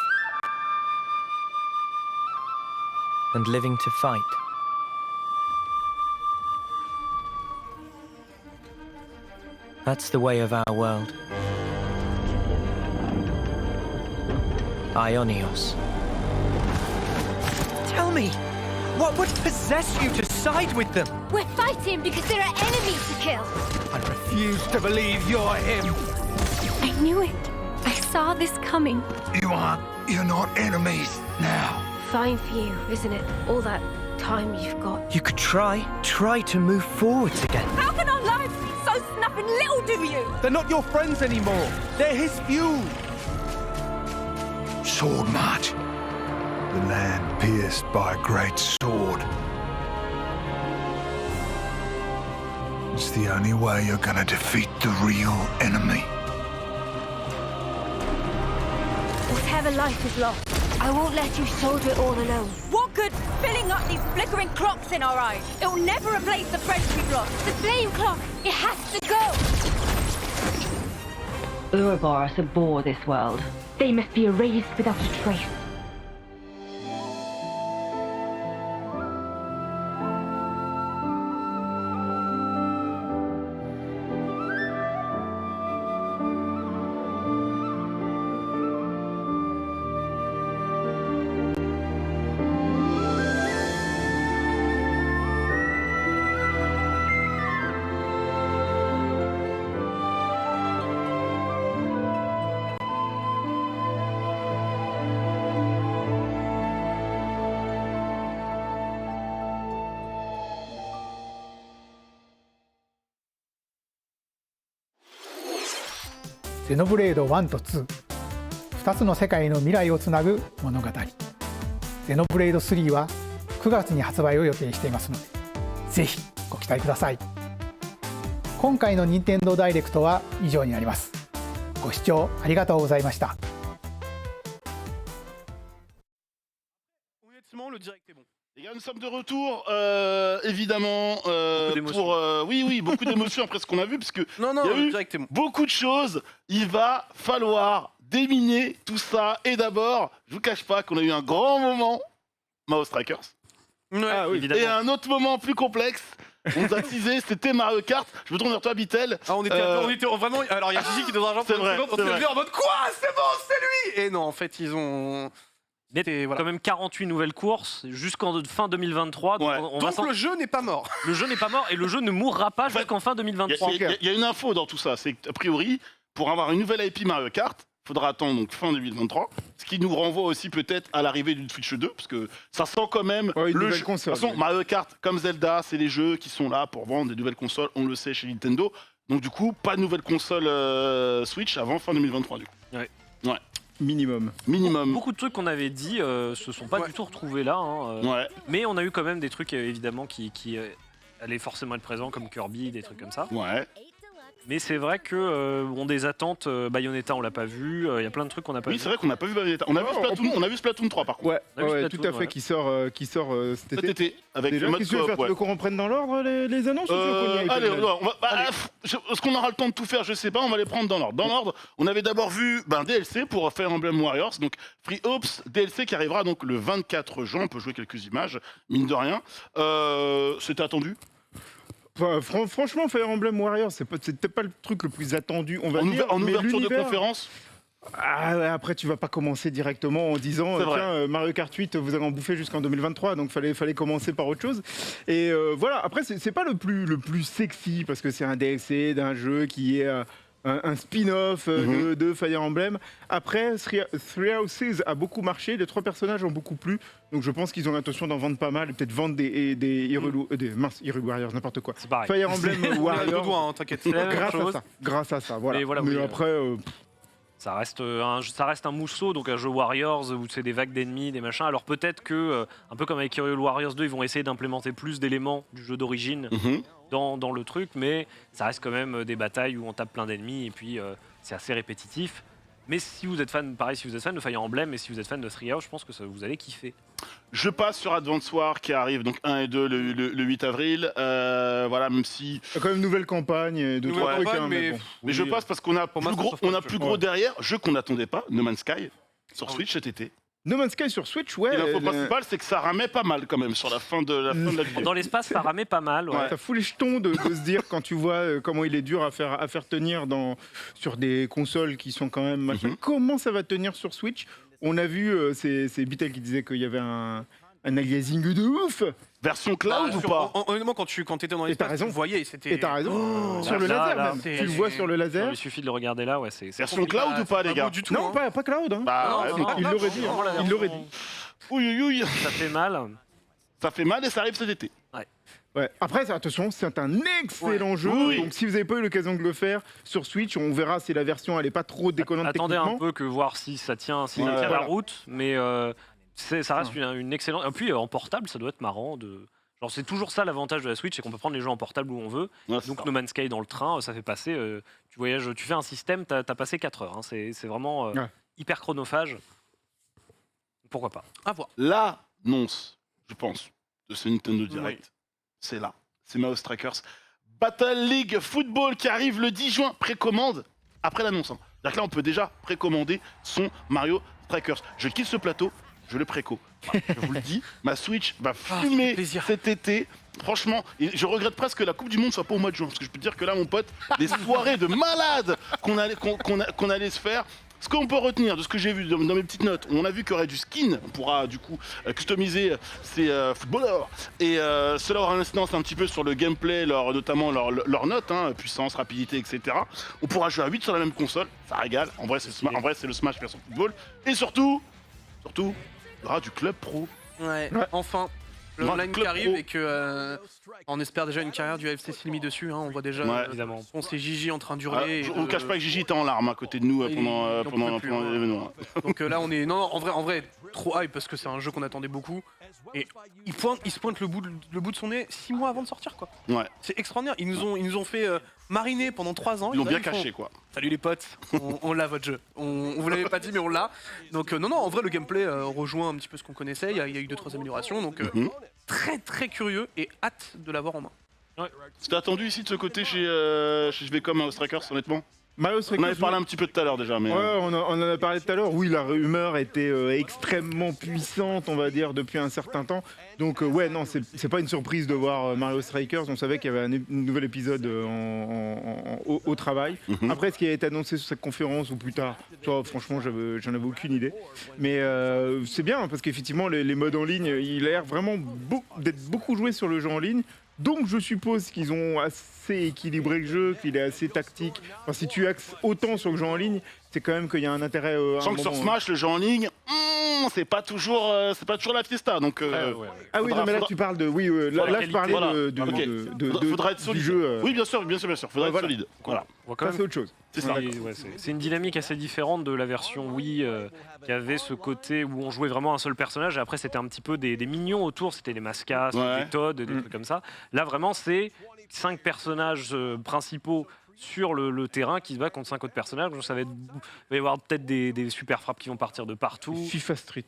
and living to fight. That's the way of our world. Ionios. Tell me, what would possess you to side with them? We're fighting because there are enemies to kill. I refuse to believe you're him. I knew it. I saw this coming. You're not enemies now. Fine for you, isn't it? All that time you've got. You could try to move forwards again. How can our lives be so snuffing little to you? They're not your friends anymore. They're his fuel. Sword March. The land pierced by a great sword. It's the only way you're gonna defeat the real enemy. Whatever life is lost, I won't let you shoulder it all alone. What good filling up these flickering clocks in our eyes? It will never replace the friends we've lost. The flame clock, it has to go! Ouroboros abhor this world. They must be erased without a trace.ゼノブレード1と2、2つの世界の未来をつなぐ物語。ゼノブレード3は9月に発売を予定していますので、ぜひご期待ください。今回の任天堂ダイレクトは以上になります。ご視聴ありがとうございました。Les gars, nous sommes de retour, évidemment, d'émotions. beaucoup d'émotions après ce qu'on a vu, parce que Non, il y a eu directement. beaucoup de choses. Il va falloir déminer tout ça. Et d'abord, je vous cache pas qu'on a eu un grand moment, Mao Strikers. Ouais, Et un autre moment plus complexe. On nous a teasé, c'était Mario Kart. Je me tourne vers toi, Bitel. On était vraiment. Alors il y a Gigi qui est dans un genre. C'est vrai. On s'est levé en mode quoi? C'est bon, c'est lui. Et non, en fait, ils ont. Quand même 48 nouvelles courses jusqu'en fin 2023. Donc le jeu n'est pas mort. Le jeu n'est pas mort et le jeu ne mourra pas jusqu'en fin 2023. Il y a une info dans tout ça, c'est qu'a priori, pour avoir une nouvelle IP Mario Kart, il faudra attendre donc fin 2023, ce qui nous renvoie aussi peut-être à l'arrivée d'une Switch 2, parce que ça sent quand même le jeu. Console, de toute façon, Mario Kart, comme Zelda, c'est les jeux qui sont là pour vendre des nouvelles consoles, on le sait chez Nintendo. Donc du coup, pas de nouvelle console Switch avant fin 2023 du coup. Ouais. Minimum. Beaucoup de trucs qu'on avait dit se sont pas du tout retrouvés là. Mais on a eu quand même des trucs évidemment qui allaient forcément être présents, comme Kirby, des trucs comme ça. Ouais. Mais c'est vrai que des attentes, Bayonetta on l'a pas vu, il y a plein de trucs qu'on n'a pas vu. Oui, c'est vrai qu'on n'a pas vu Bayonetta. On a vu Splatoon 3 par contre. Ouais, tout à fait, qui sort cet été. Avec déjà, le mode qu'est-ce que tu veux faire? Tu veux qu'on reprenne dans l'ordre les annonces ou tu veux qu'on y aille Allez, peut-être est-ce qu'on aura le temps de tout faire? Je sais pas, on va les prendre dans l'ordre. Dans l'ordre, on avait d'abord vu DLC pour Fire Emblem Warriors, donc Free Ops DLC qui arrivera donc le 24 juin. On peut jouer quelques images, mine de rien. C'était attendu. Enfin, franchement, Fire Emblem Warriors, c'était pas le truc le plus attendu, on va dire. En mais ouverture de l'univers- conférence. Après, tu vas pas commencer directement en disant tiens, Mario Kart 8, vous allez en bouffer jusqu'en 2023, donc fallait commencer par autre chose. Et voilà, après, c'est pas le plus sexy parce que c'est un DLC d'un jeu qui est un spin-off de Fire Emblem. Après, Three Houses a beaucoup marché, les 3 personnages ont beaucoup plu, donc je pense qu'ils ont l'intention d'en vendre pas mal et peut-être vendre des Hyrule Warriors, n'importe quoi. Fire Emblem Warriors, t'inquiète. grâce à ça, voilà. Mais après... Ça reste un mousseau, donc un jeu Warriors où c'est des vagues d'ennemis, des machins. Alors peut-être que, un peu comme avec Hyrule Warriors 2, ils vont essayer d'implémenter plus d'éléments du jeu d'origine dans le truc, mais ça reste quand même des batailles où on tape plein d'ennemis et puis c'est assez répétitif. Mais si vous êtes fan, si vous êtes fan de Fire Emblem et si vous êtes fan de Three Houses, je pense que vous allez kiffer. Je passe sur Advance Wars qui arrive donc 1 et 2 le 8 avril. Voilà, même si. Il y a quand même une nouvelle campagne, de trois trucs. Mais je passe parce qu'on a plus gros derrière, jeu qu'on n'attendait pas, No Man's Sky, sur Switch cet été. No Man's Sky sur Switch, ouais. Et l'info principale, c'est que ça ramait pas mal quand même sur la fin de la vidéo. Dans l'espace, ça ramait pas mal. Ouais. Ça fout les jetons de se dire quand tu vois comment il est dur à faire tenir sur des consoles qui sont quand même machin. Comment ça va tenir sur Switch? On a vu, c'est Bitel qui disait qu'il y avait un aliasing de ouf. Version cloud ou pas? Honnêtement, quand tu étais dans l'espace, tu voyais, c'était. Et t'as raison. Sur le laser même. Tu le vois sur le laser. Non, il suffit de le regarder là, ouais. Version cloud ou pas, les gars? Non, pas cloud. Il l'aurait dit. Il l'aurait dit. Oui. Ça fait mal. Ça fait mal et ça arrive cet été. Ouais. Après, attention, c'est un excellent jeu. Oui. Donc, si vous n'avez pas eu l'occasion de le faire sur Switch, on verra si la version elle est pas trop déconnante Attendez techniquement. un peu voir si ça tient, la route, mais ça reste une excellente. Et puis en portable, ça doit être marrant Genre c'est toujours ça l'avantage de la Switch, c'est qu'on peut prendre les jeux en portable où on veut. Donc No Man's Sky dans le train, ça fait passer. Tu voyages, tu fais un système, t'as passé 4 heures. Hein. C'est vraiment hyper chronophage. Pourquoi pas? À voir. L'annonce, je pense, de ce Nintendo Direct, c'est là. C'est Mao Strikers. Battle League Football qui arrive le 10 juin. Précommande après l'annonce. C'est-à-dire que là, on peut déjà précommander son Mario Strikers. Je quitte ce plateau, je le préco. Enfin, je vous le dis, ma Switch va fumer cet été. Franchement, et je regrette presque que la Coupe du Monde soit pas au mois de juin. Parce que je peux te dire que là, mon pote, des soirées de malades qu'on allait se faire. Ce qu'on peut retenir de ce que j'ai vu dans mes petites notes, on a vu qu'il y aurait du skin, on pourra du coup customiser ces footballeurs. Et cela aura une incidence un petit peu sur le gameplay, notamment leurs notes, puissance, rapidité, etc. On pourra jouer à 8 sur la même console, ça régale. En vrai, c'est le Smash version football. Et surtout, il y aura du club pro. Ouais. Enfin. Le online qui arrive et que on espère déjà une carrière du AFC Silmi dessus. On voit déjà on sait Gigi en train d'hurler. On ne cache pas que Gigi était en larmes à côté de nous pendant l'événement. Donc là on est en vrai trop hype parce que c'est un jeu qu'on attendait beaucoup et il se pointe le bout de son nez 6 mois avant de sortir quoi. Ouais. C'est extraordinaire. Ils nous ont fait mariner pendant 3 ans. Ils l'ont bien caché quoi. Salut les potes, on l'a votre jeu. On vous l'avait pas dit mais on l'a. Donc non en vrai le gameplay rejoint un petit peu ce qu'on connaissait. Il y a eu 2-3 améliorations donc. très très curieux et hâte de l'avoir en main. Ouais. C'était attendu ici de ce côté chez JVcom Mario Strikers, honnêtement. Mario Strikers, on avait parlé un petit peu tout à l'heure déjà. Mais ouais, on en a parlé tout à l'heure. Oui, la rumeur était extrêmement puissante, on va dire, depuis un certain temps. Donc ouais, non, c'est pas une surprise de voir Mario Strikers. On savait qu'il y avait un nouvel épisode au travail. Après, ce qui a été annoncé sur cette conférence ou plus tard, toi, franchement, j'en avais aucune idée. Mais c'est bien, parce qu'effectivement, les modes en ligne, il a l'air vraiment d'être beaucoup joué sur le jeu en ligne. Donc je suppose qu'ils ont assez équilibré le jeu, qu'il est assez tactique. Enfin, si tu axes autant sur le jeu en ligne, c'est quand même qu'il y a un intérêt. Sans que sur Smash, le jeu en ligne, c'est pas toujours la fiesta. Donc, ah oui, non, mais là tu parles de. Oui, là je parlais faudra être solide. Du jeu. Oui, bien sûr. Faudra être solide. Voilà. Ça, c'est autre chose. C'est une dynamique assez différente de la version Wii qui avait ce côté où on jouait vraiment un seul personnage et après c'était un petit peu des mignons autour, c'était les Mascas, des Todd, des trucs comme ça. Là vraiment c'est 5 personnages principaux sur le terrain qui se bat contre 5 autres personnages. Donc, il va y avoir peut-être des super frappes qui vont partir de partout. FIFA Street.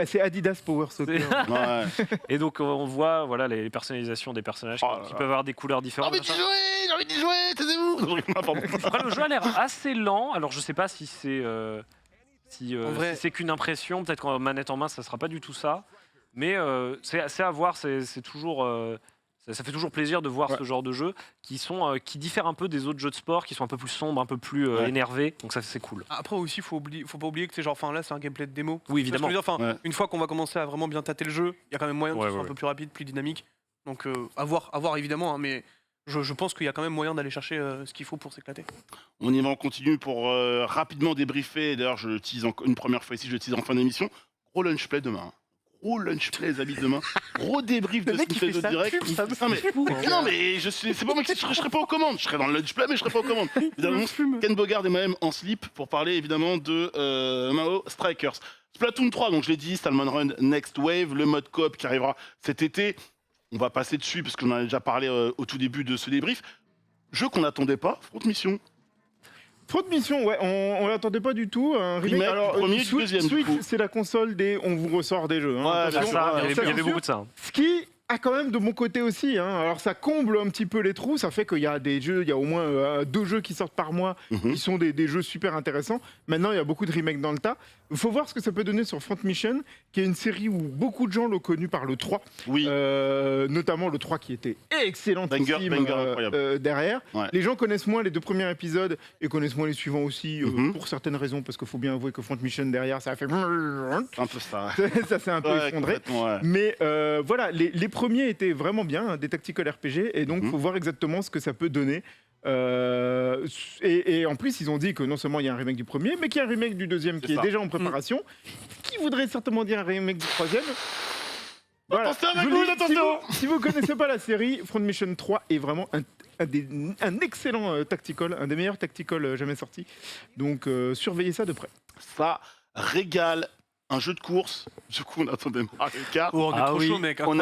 C'est Adidas Power Soccer. Et donc on voit voilà, les personnalisations des personnages qui peuvent avoir des couleurs différentes. J'ai envie d'y jouer, taisez-vous. Après, le jeu a l'air assez lent. Alors je sais pas si c'est c'est qu'une impression. Peut-être qu'en manette en main ça sera pas du tout ça. Mais c'est à voir. C'est toujours... Ça fait toujours plaisir de voir ce genre de jeux qui diffèrent un peu des autres jeux de sport, qui sont un peu plus sombres, un peu plus énervés. Donc ça c'est cool. Après aussi, faut pas oublier que là c'est un gameplay de démo. Oui, évidemment. Une fois qu'on va commencer à vraiment bien tâter le jeu, il y a quand même moyen que ce soit un peu plus rapide, plus dynamique. Donc à voir évidemment, hein, mais je pense qu'il y a quand même moyen d'aller chercher ce qu'il faut pour s'éclater. On y va, on continue pour rapidement débriefer. D'ailleurs, je le tease une première fois ici, je le tease en fin d'émission. Gros lunch play demain. Gros lunch play, les amis, demain. Gros débrief de Nintendo Direct. Non, mais c'est pas moi qui je serais pas aux commandes. Je serais dans le lunch play, mais je serais pas aux commandes. Évidemment, Ken Bogard et moi-même en slip pour parler évidemment de Mario Strikers. Splatoon 3, donc je l'ai dit, Salmon Run Next Wave, le mode coop qui arrivera cet été. On va passer dessus parce qu'on en a déjà parlé au tout début de ce débrief. Jeu qu'on n'attendait pas, Front Mission. Front Mission, ouais, on l'attendait pas du tout. Un remake. Alors, premier, deuxième. Switch, c'est la console des on vous ressort des jeux. Hein, il y avait beaucoup de ça. Ce qui a quand même de mon côté aussi. Hein. Alors ça comble un petit peu les trous. Ça fait qu'il y a des jeux, il y a au moins 2 jeux qui sortent par mois, qui sont des jeux super intéressants. Maintenant, il y a beaucoup de remakes dans le tas. Il faut voir ce que ça peut donner sur Front Mission, qui est une série où beaucoup de gens l'ont connu par le 3. Oui. Notamment le 3 qui était excellent derrière. Ouais. Les gens connaissent moins les 2 premiers épisodes et connaissent moins les suivants aussi, pour certaines raisons, parce qu'il faut bien avouer que Front Mission derrière, ça a fait... Un peu ça. Ça s'est un peu effondré. Mais voilà, les premiers étaient vraiment bien, hein, des tactical RPG, et donc il faut voir exactement ce que ça peut donner. Et en plus, ils ont dit que non seulement il y a un remake du premier, mais qu'il y a un remake du deuxième qui est déjà en préparation, qui voudrait certainement dire un remake du troisième. Voilà. Si vous connaissez pas la série, Front Mission 3 est vraiment un excellent tactical, un des meilleurs tactical jamais sortis. Donc surveillez ça de près. Ça régale. Un jeu de course. Du coup, on attendait Mario Kart. On est trop chaud, mec. On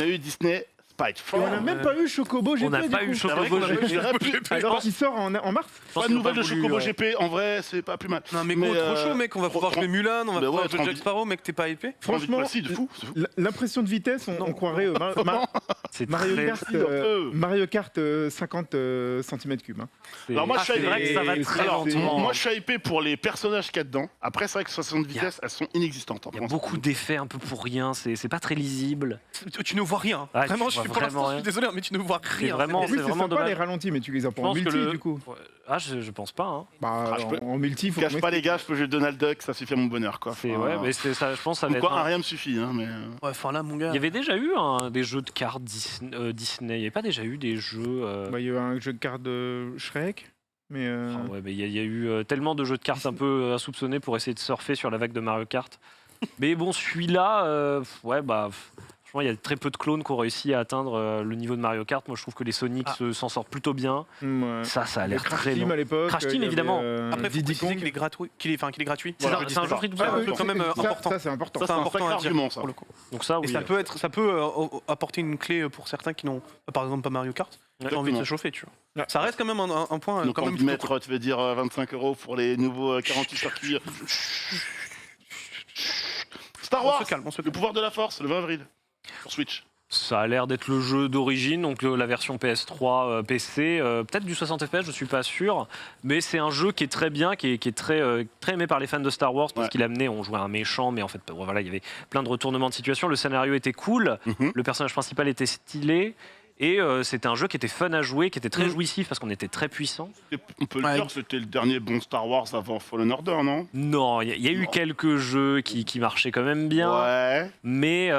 a eu Disney Spike. Et on n'a même pas eu Chocobo GP. On n'a pas eu Chocobo GP. Alors qu'il sort en mars. Pas de nouvelles de Chocobo GP. En vrai, c'est pas plus mal. Non, mais trop chaud, mec. On va pouvoir jouer Mulan, on va pouvoir jouer Jack Sparrow, mec. T'es pas hypé? Franchement, l'impression de vitesse, on croirait Mario Kart 50 cm3. Alors moi, c'est vrai que ça va très lentement. Moi, je suis hypé pour les personnages qu'il y a dedans. Après, c'est vrai que 60 vitesses, elles sont inexistantes. Il y a beaucoup d'effets un peu pour rien. C'est pas très lisible. Tu ne vois rien. Vraiment, je suis désolé, mais tu ne vois rien. C'est vraiment dommage. Pas les ralentis, mais tu les as pas en multi du coup. Ah, je pense pas. Hein. En multi, faut cache pas les gars, je peux jouer Donald Duck, ça suffit à mon bonheur quoi. Ouais, mais ça, je pense, ça va être. Un rien me suffit, hein, mais. Ouais, enfin là, mon gars. Il y avait déjà eu des jeux de cartes Disney. Il n'y avait pas déjà eu des jeux. Il y a eu un jeu de cartes de Shrek. Mais il y a eu tellement de jeux de cartes un peu insoupçonnés pour essayer de surfer sur la vague de Mario Kart. Mais bon, celui-là, franchement, il y a très peu de clones qui ont réussi à atteindre le niveau de Mario Kart. Moi, je trouve que les Sonic s'en sortent plutôt bien. Ouais. Ça a l'air très long. À l'époque, Crash Team, évidemment. Après, il faut préciser qu'il est gratuit. C'est un jeu free-to-play. C'est quand même important. Ça, c'est important. Ça, c'est un sacré argument, ça. Pour le coup. Donc ça, oui. Et ça peut apporter une clé pour certains qui n'ont, par exemple, pas Mario Kart. J'ai envie de se chauffer, tu vois. Ça reste quand même un point. Donc, quand même mettre, tu veux dire 25 € pour les nouveaux 48 circuits. Star Wars, le pouvoir de la force, le 20 avril. sur Switch. Ça a l'air d'être le jeu d'origine, donc la version PS3, PC, peut-être du 60 FPS, je suis pas sûr, mais c'est un jeu qui est très bien, qui est très, très aimé par les fans de Star Wars, parce qu'il amenait, on jouait un méchant, mais en fait, voilà, il y avait plein de retournements de situation, le scénario était cool, le personnage principal était stylé, et c'était un jeu qui était fun à jouer, qui était très jouissif, parce qu'on était très puissant. On peut le dire, c'était le dernier bon Star Wars avant Fallen Order, non? Non, il y a eu quelques jeux qui marchaient quand même bien, mais...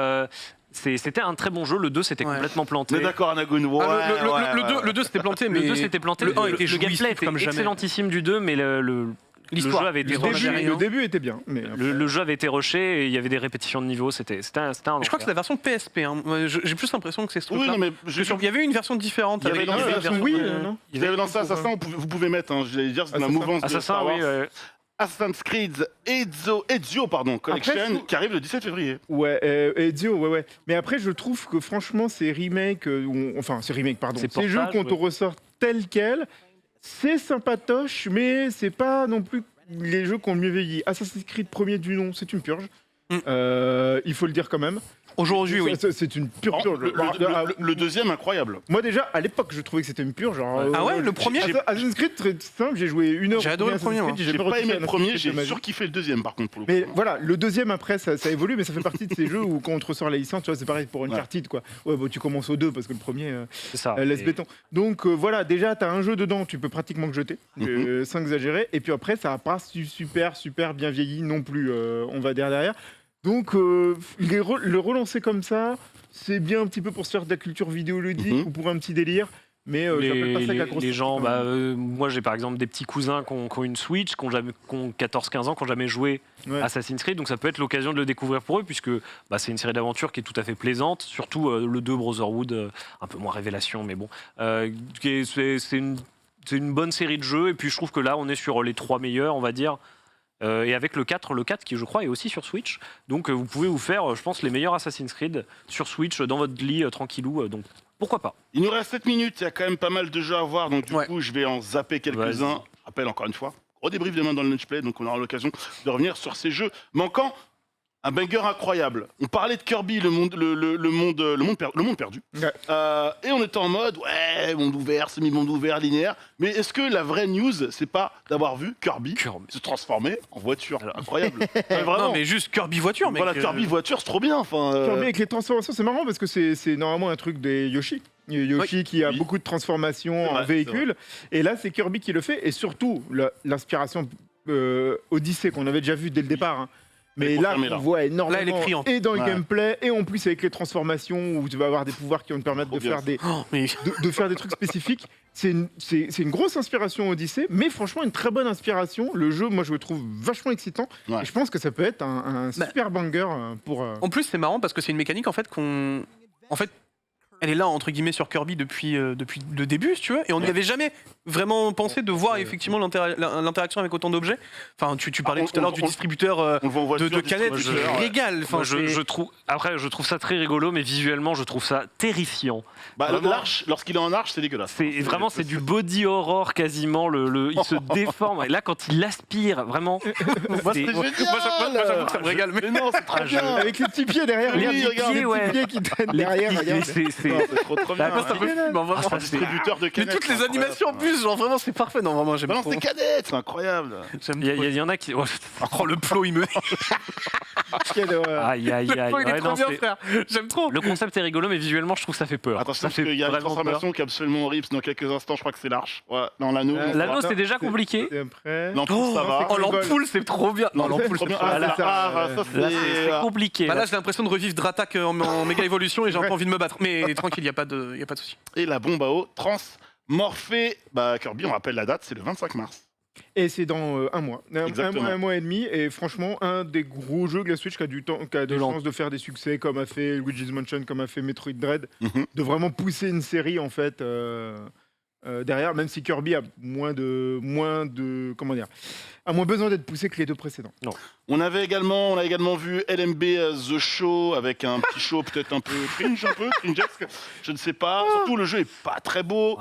c'était un très bon jeu, le 2 c'était complètement planté. Mais d'accord, Anagun, le 2 c'était planté, mais le 2 c'était planté. Le 1 était le gameplay était excellentissime du 2, mais l'histoire avait été rushée. Le début était bien. Mais le jeu avait été rushé et il y avait des répétitions de niveau. C'était un je crois que c'est la version PSP. Hein. J'ai plus l'impression que c'est ce truc-là. Oui, mais il y avait une version différente. Il y avait dans Assassin, vous pouvez mettre, j'allais dire, c'est la mouvance de Star Wars. Assassin's Creed Ezio Collection qui arrive le 17 février. Ouais, Ezio, ouais. Mais après, je trouve que franchement, ces remakes, ces jeux qu'on te ressort tels quels, c'est sympatoche, mais c'est pas non plus les jeux qui ont le mieux vieilli. Assassin's Creed premier du nom, c'est une purge. Il faut le dire quand même. Aujourd'hui, oui. C'est une purge. Le deuxième, incroyable. Moi, déjà, à l'époque, je trouvais que c'était une purge. Ah ouais, le premier Assassin's Creed, très simple, j'ai joué 1 heure. J'ai adoré le premier. J'ai pas aimé le premier, j'ai surkiffé le deuxième, par contre, pour le coup. Mais voilà, le deuxième, après, ça évolue, mais ça fait partie de ces jeux où, quand on te ressort la licence, tu vois, c'est pareil pour Uncharted, quoi. Ouais, bon, tu commences au 2 parce que le premier laisse béton. Donc, voilà, déjà, t'as un jeu dedans, tu peux pratiquement que jeter, sans exagérer. Et puis après, ça n'a pas super bien vieilli non plus, on va dire derrière. Donc, le relancer comme ça, c'est bien un petit peu pour se faire de la culture vidéoludique ou pour un petit délire. Mais j'appelle pas ça que la grosse. Les gens, moi j'ai par exemple des petits cousins qui ont une Switch, qui ont 14-15 ans, qui n'ont jamais joué Assassin's Creed, donc ça peut être l'occasion de le découvrir pour eux, puisque c'est une série d'aventures qui est tout à fait plaisante, surtout le 2 Brotherhood, un peu moins révélation, mais bon. C'est une bonne série de jeux, et puis je trouve que là on est sur les 3 meilleurs, on va dire. Et avec le 4 qui je crois est aussi sur Switch, donc vous pouvez vous faire, je pense, les meilleurs Assassin's Creed sur Switch dans votre lit tranquillou, donc pourquoi pas. Il nous reste 7 minutes, il y a quand même pas mal de jeux à voir, donc du coup je vais en zapper quelques-uns. Rappelle encore une fois, gros débrief demain dans le Lunch Play, donc on aura l'occasion de revenir sur ces jeux manquants. Un banger incroyable. On parlait de Kirby, le monde perdu. Et on était en mode, monde ouvert, semi-monde ouvert, linéaire. Mais est-ce que la vraie news, c'est pas d'avoir vu Kirby se transformer en voiture? Incroyable. Vraiment. Non, mais juste Kirby voiture, mec. Voilà, Kirby voiture, c'est trop bien. Kirby avec les transformations, c'est marrant parce que c'est normalement un truc des Yoshi. Yoshi qui a beaucoup de transformations en véhicule. Et là, c'est Kirby qui le fait. Et surtout, l'inspiration Odyssey qu'on avait déjà vu dès le départ. Hein. Mais là, on voit énormément, et dans le gameplay, et en plus avec les transformations, où tu vas avoir des pouvoirs qui vont te permettre de faire de faire des trucs spécifiques. C'est une grosse inspiration Odyssey, mais franchement une très bonne inspiration. Le jeu, moi je le trouve vachement excitant, et je pense que ça peut être un super banger pour... En plus, c'est marrant parce que c'est une mécanique en fait elle est là entre guillemets sur Kirby depuis le début, si tu veux, et on n'y avait jamais vraiment pensé de voir effectivement l'interaction avec autant d'objets. Enfin, tu parlais tout à l'heure du distributeur de canettes, je régale. Enfin, je trouve ça très rigolo, mais visuellement je trouve ça terrifiant. L'arche, lorsqu'il est en arche, c'est dégueulasse. C'est du body horror quasiment. Il se déforme. Et là, quand il aspire, vraiment. C'est génial. Moi, j'avoue que ça me régale. Mais non, c'est très bien. Avec les petits pieds derrière. Les petits pieds qui traînent derrière. C'est trop bien. C'est un distributeur de canettes. Mais toutes les animations en plus, genre vraiment, c'est parfait. Non, vraiment, j'aime trop. Balance des canettes, c'est incroyable. Il y en a qui. Oh, le plot, il me. Aïe. Il est trop bien, frère. J'aime trop. Le concept est rigolo, mais visuellement, je trouve que ça fait peur. Attention, parce qu'il y a une transformation qui est absolument horrible. Dans quelques instants, je crois que c'est l'arche. Dans l'anneau. L'anneau, c'est déjà compliqué. L'ampoule, ça va. Oh, l'ampoule, c'est trop bien. Non, l'ampoule, c'est trop bien. Ça, c'est compliqué. Là, j'ai l'impression de revivre Dratak en méga évolution et j'ai un peu envie de me battre. Mais tranquille, il n'y a pas de souci. Et la bombe à eau transmorphée. Kirby, on rappelle la date, c'est le 25 mars. Et c'est dans un mois. Un mois et demi. Et franchement, un des gros jeux de la Switch qui a des chances de faire des succès, comme a fait Luigi's Mansion, comme a fait Metroid Dread, de vraiment pousser une série en fait derrière, même si Kirby a moins besoin d'être poussé que les deux précédents. Non. On a également vu LMB The Show avec un petit show peut-être un peu cringesque, je ne sais pas. Surtout le jeu est pas très beau.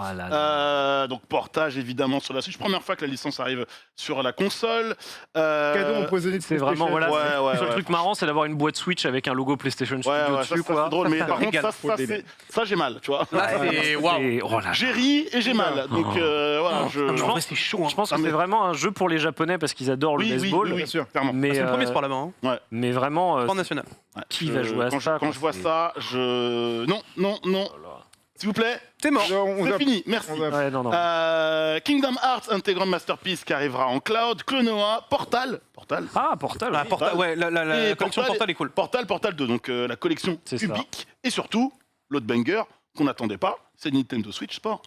Donc portage évidemment sur la Switch. Première fois que la licence arrive sur la console. Cadeau empoisonné de C'est vraiment PlayStation. voilà. Ouais, Le truc marrant, c'est d'avoir une boîte Switch avec un logo PlayStation Studio dessus, ça, quoi. c'est drôle, mais par contre, régale. ça j'ai mal, tu vois. Waouh. J'ai ri et j'ai mal. Donc voilà, En vrai, c'est chaud. Je pense que c'est vraiment un jeu pour les Japonais parce qu'ils adorent le baseball. Oui, bien sûr, clairement. Mais, C'est le premier sport là-bas. Hein. mais vraiment, Sport national. qui va jouer à ça Quand je vois ça, non. S'il vous plaît. T'es mort. C'est fini, merci. Ouais, non. Kingdom Hearts Integram Masterpiece qui arrivera en cloud, Klonoa, Portal. Ah, Portal. Ah, Portal, ouais, la Et collection Portal est cool. Portal 2, donc la collection C'est ça. Ubique. Et surtout, l'autre banger qu'on n'attendait pas, c'est Nintendo Switch Sport.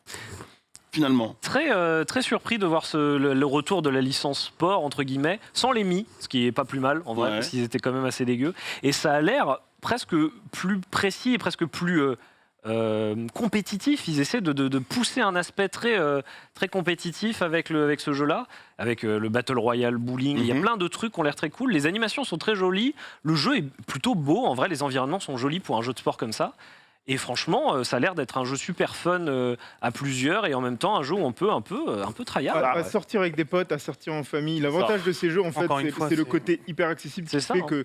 Finalement. Très surpris de voir le retour de la licence sport, entre guillemets, sans les Mi, ce qui est pas plus mal, en vrai, parce qu'ils étaient quand même assez dégueux. Et ça a l'air presque plus précis et presque plus compétitif. Ils essaient de pousser un aspect très compétitif avec ce jeu-là, avec le Battle Royale bowling. Il y a plein de trucs qui ont l'air très cool. Les animations sont très jolies. Le jeu est plutôt beau. En vrai, les environnements sont jolis pour un jeu de sport comme ça. Et franchement, ça a l'air d'être un jeu super fun à plusieurs et en même temps un jeu où on peut un peu tryhard. À sortir avec des potes, à sortir en famille. L'avantage de ces jeux, en fait, c'est le côté hyper accessible qui fait que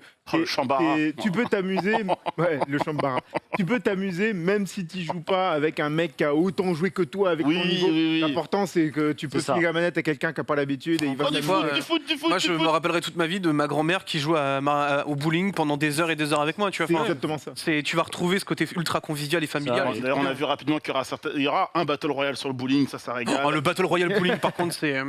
tu peux t'amuser. Ouais, le Chambara. Tu peux t'amuser même si tu joues pas avec un mec qui a autant joué que toi avec ton niveau. L'important, c'est que tu peux filer la manette à quelqu'un qui n'a pas l'habitude et il va du foot. Moi, je me rappellerai toute ma vie de ma grand-mère qui joue au bowling pendant des heures et des heures avec moi. Tu vois, c'est exactement ça. Tu vas retrouver ce côté ultra convivial et familial. D'ailleurs, on a vu rapidement qu'il y aura un Battle Royale sur le bowling, ça régale. Le Battle Royale bowling, par contre, c'est...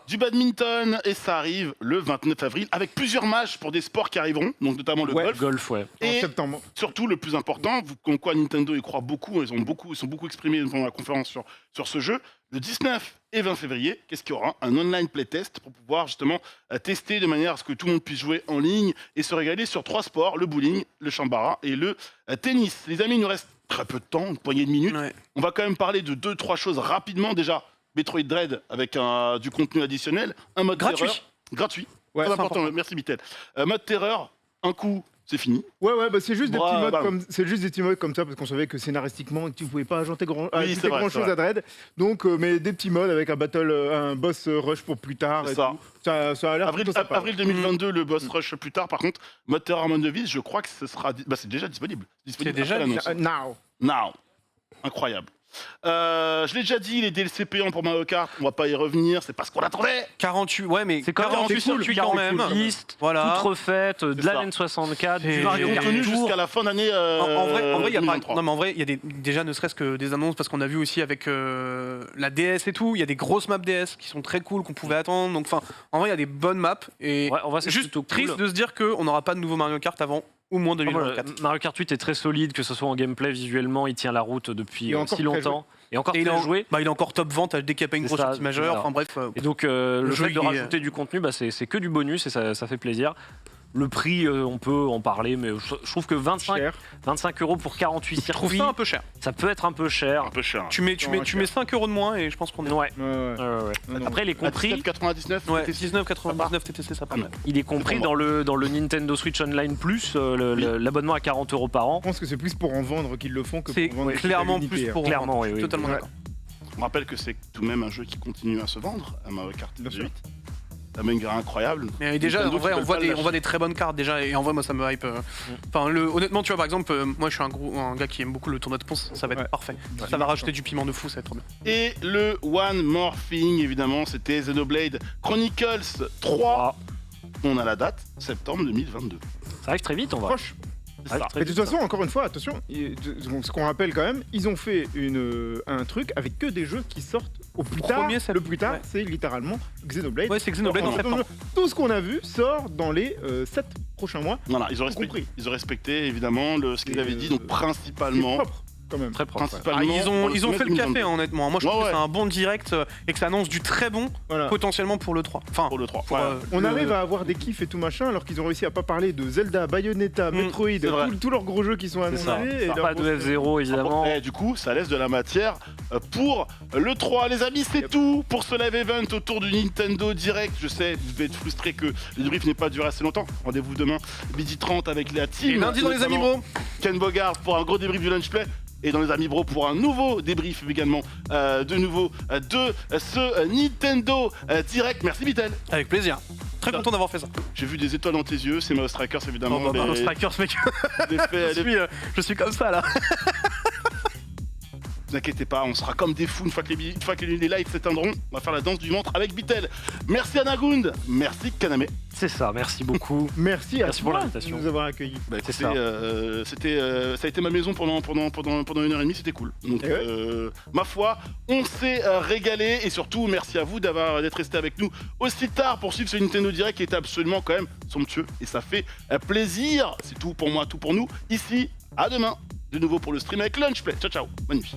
Du badminton, et ça arrive le 29 avril, avec plusieurs matchs pour des sports qui arriveront, donc notamment le golf. Et en septembre. Surtout, le plus important, comme quoi Nintendo y croit beaucoup, ils sont beaucoup exprimés pendant la conférence sur ce jeu. Le 19 et 20 février, qu'est-ce qu'il y aura? Un online playtest pour pouvoir justement tester de manière à ce que tout le monde puisse jouer en ligne et se régaler sur 3 sports, le bowling, le chambara et le tennis. Les amis, il nous reste très peu de temps, une poignée de minutes. On va quand même parler de 2-3 choses rapidement. Déjà, Metroid Dread avec du contenu additionnel, un mode terreur. Gratuit. Ouais, très important, merci Mittel. Mode terreur, un coup, c'est fini. Ouais, c'est juste des petits modes comme ça parce qu'on savait que scénaristiquement tu pouvais pas ajouter grand chose à Dread. Donc mais des petits modes avec un boss rush pour plus tard. Et ça. Ça a l'air avril 2022 le boss rush plus tard. Par contre, mode terreur mode de vie, je crois que ce sera c'est déjà disponible. C'est déjà now. Incroyable. Je l'ai déjà dit, les DLC payants pour Mario Kart, on va pas y revenir, c'est pas ce qu'on attendait. 48, ouais, mais c'est 48 quand même. Voilà. Toute refaite, de la N64, du Mario Kart jusqu'à la fin d'année. En vrai, il y a pas. Non, mais en vrai, il y a déjà ne serait-ce que des annonces parce qu'on a vu aussi avec la DS et tout. Il y a des grosses maps DS qui sont très cool qu'on pouvait attendre. Donc, enfin, en vrai, il y a des bonnes maps et juste triste de se dire qu'on n'aura pas de nouveau Mario Kart avant. Ou moins 2024. Mario Kart 8 est très solide, que ce soit en gameplay, visuellement, il tient la route depuis si longtemps. Et encore très joué. Il est encore top vente dès qu'il n'y a pas une grosse sortie majeure. Enfin bref. Et donc le fait de rajouter du contenu, c'est que du bonus et ça fait plaisir. Le prix, on peut en parler, mais je trouve que 25 € pour 48 circuits. Je trouve ça un peu cher. Ça peut être un peu cher. Tu mets 5 € de moins et je pense qu'on est. Ouais. Après, il est compris. 19,99 Ouais, 19,99 TTC, ça pas mal. Il est compris dans le Nintendo Switch Online Plus, l'abonnement à 40 € par an. Je pense que c'est plus pour en vendre qu'ils le font que pour vendre. C'est clairement plus pour en vendre. Oui. Totalement d'accord. On rappelle que c'est tout de même un jeu qui continue à se vendre à Mario Kart 8. La banger incroyable. Mais déjà, en vrai, on voit des très bonnes cartes déjà, et en vrai, moi, ça me hype. Enfin, honnêtement, tu vois, par exemple, moi, je suis un gars qui aime beaucoup le tournoi de Ponce, ça va être parfait. Ça va rajouter du piment de fou, ça va être trop bien. Et le One More Thing, évidemment, c'était Xenoblade Chronicles 3. On a la date, septembre 2022. Ça arrive très vite, on va. Proche. Mais de toute façon, encore une fois, attention, ce qu'on rappelle quand même, ils ont fait un truc avec que des jeux qui sortent au plus tard. Le plus tard, c'est littéralement Xenoblade. Ouais, c'est Xenoblade en septembre. Tout ce qu'on a vu sort dans les 7 prochains mois. Voilà, ils ont respecté évidemment ce qu'ils avaient dit, donc principalement quand même. Très propre. Principalement. Ils ont fait le café, hein, honnêtement. Moi, je trouve que Ouais. c'est un bon direct et que ça annonce du très bon, potentiellement pour le 3. Enfin, Pour le 3. On arrive à avoir des kiffs et tout machin, alors qu'ils ont réussi à pas parler de Zelda, Bayonetta, Metroid, c'est vrai. tous leurs gros jeux qui sont annoncés. et leur Pas de grosse- F0 évidemment. Et du coup, ça laisse de la matière pour le 3. Les amis, c'est tout pour ce live event autour du Nintendo Direct. Je sais, vous devez être frustrés que le débrief n'ait pas duré assez longtemps. Rendez-vous demain, midi 30 avec la team. Et lundi dans les Amis notamment Bro. Ken Bogard pour un gros débrief du Lunch Play. Et dans les Amis Bro pour un nouveau débrief également de nouveau de ce Nintendo Direct. Merci Vitel. Avec plaisir. Très content d'avoir fait ça. J'ai vu des étoiles dans tes yeux, c'est Mouse Strikers évidemment. Oh, bah, mais- Strikers, mec. L'effet- je suis comme ça là. Ne vous inquiétez pas, on sera comme des fous une fois que les lights s'éteindront. On va faire la danse du ventre avec Bitel. Merci Anagund, merci Kaname. C'est ça, merci beaucoup. Merci à Merci pour toi l'invitation. de nous avoir accueillis. Écoutez, ça. Ça a été ma maison pendant 1h30, c'était cool. Donc, ma foi, on s'est régalé et surtout, merci à vous d'être resté avec nous aussi tard pour suivre ce Nintendo Direct qui était absolument quand même somptueux et ça fait plaisir. C'est tout pour moi, tout pour nous. Ici, à demain, de nouveau pour le stream avec Lunch Play. Ciao, ciao, bonne nuit.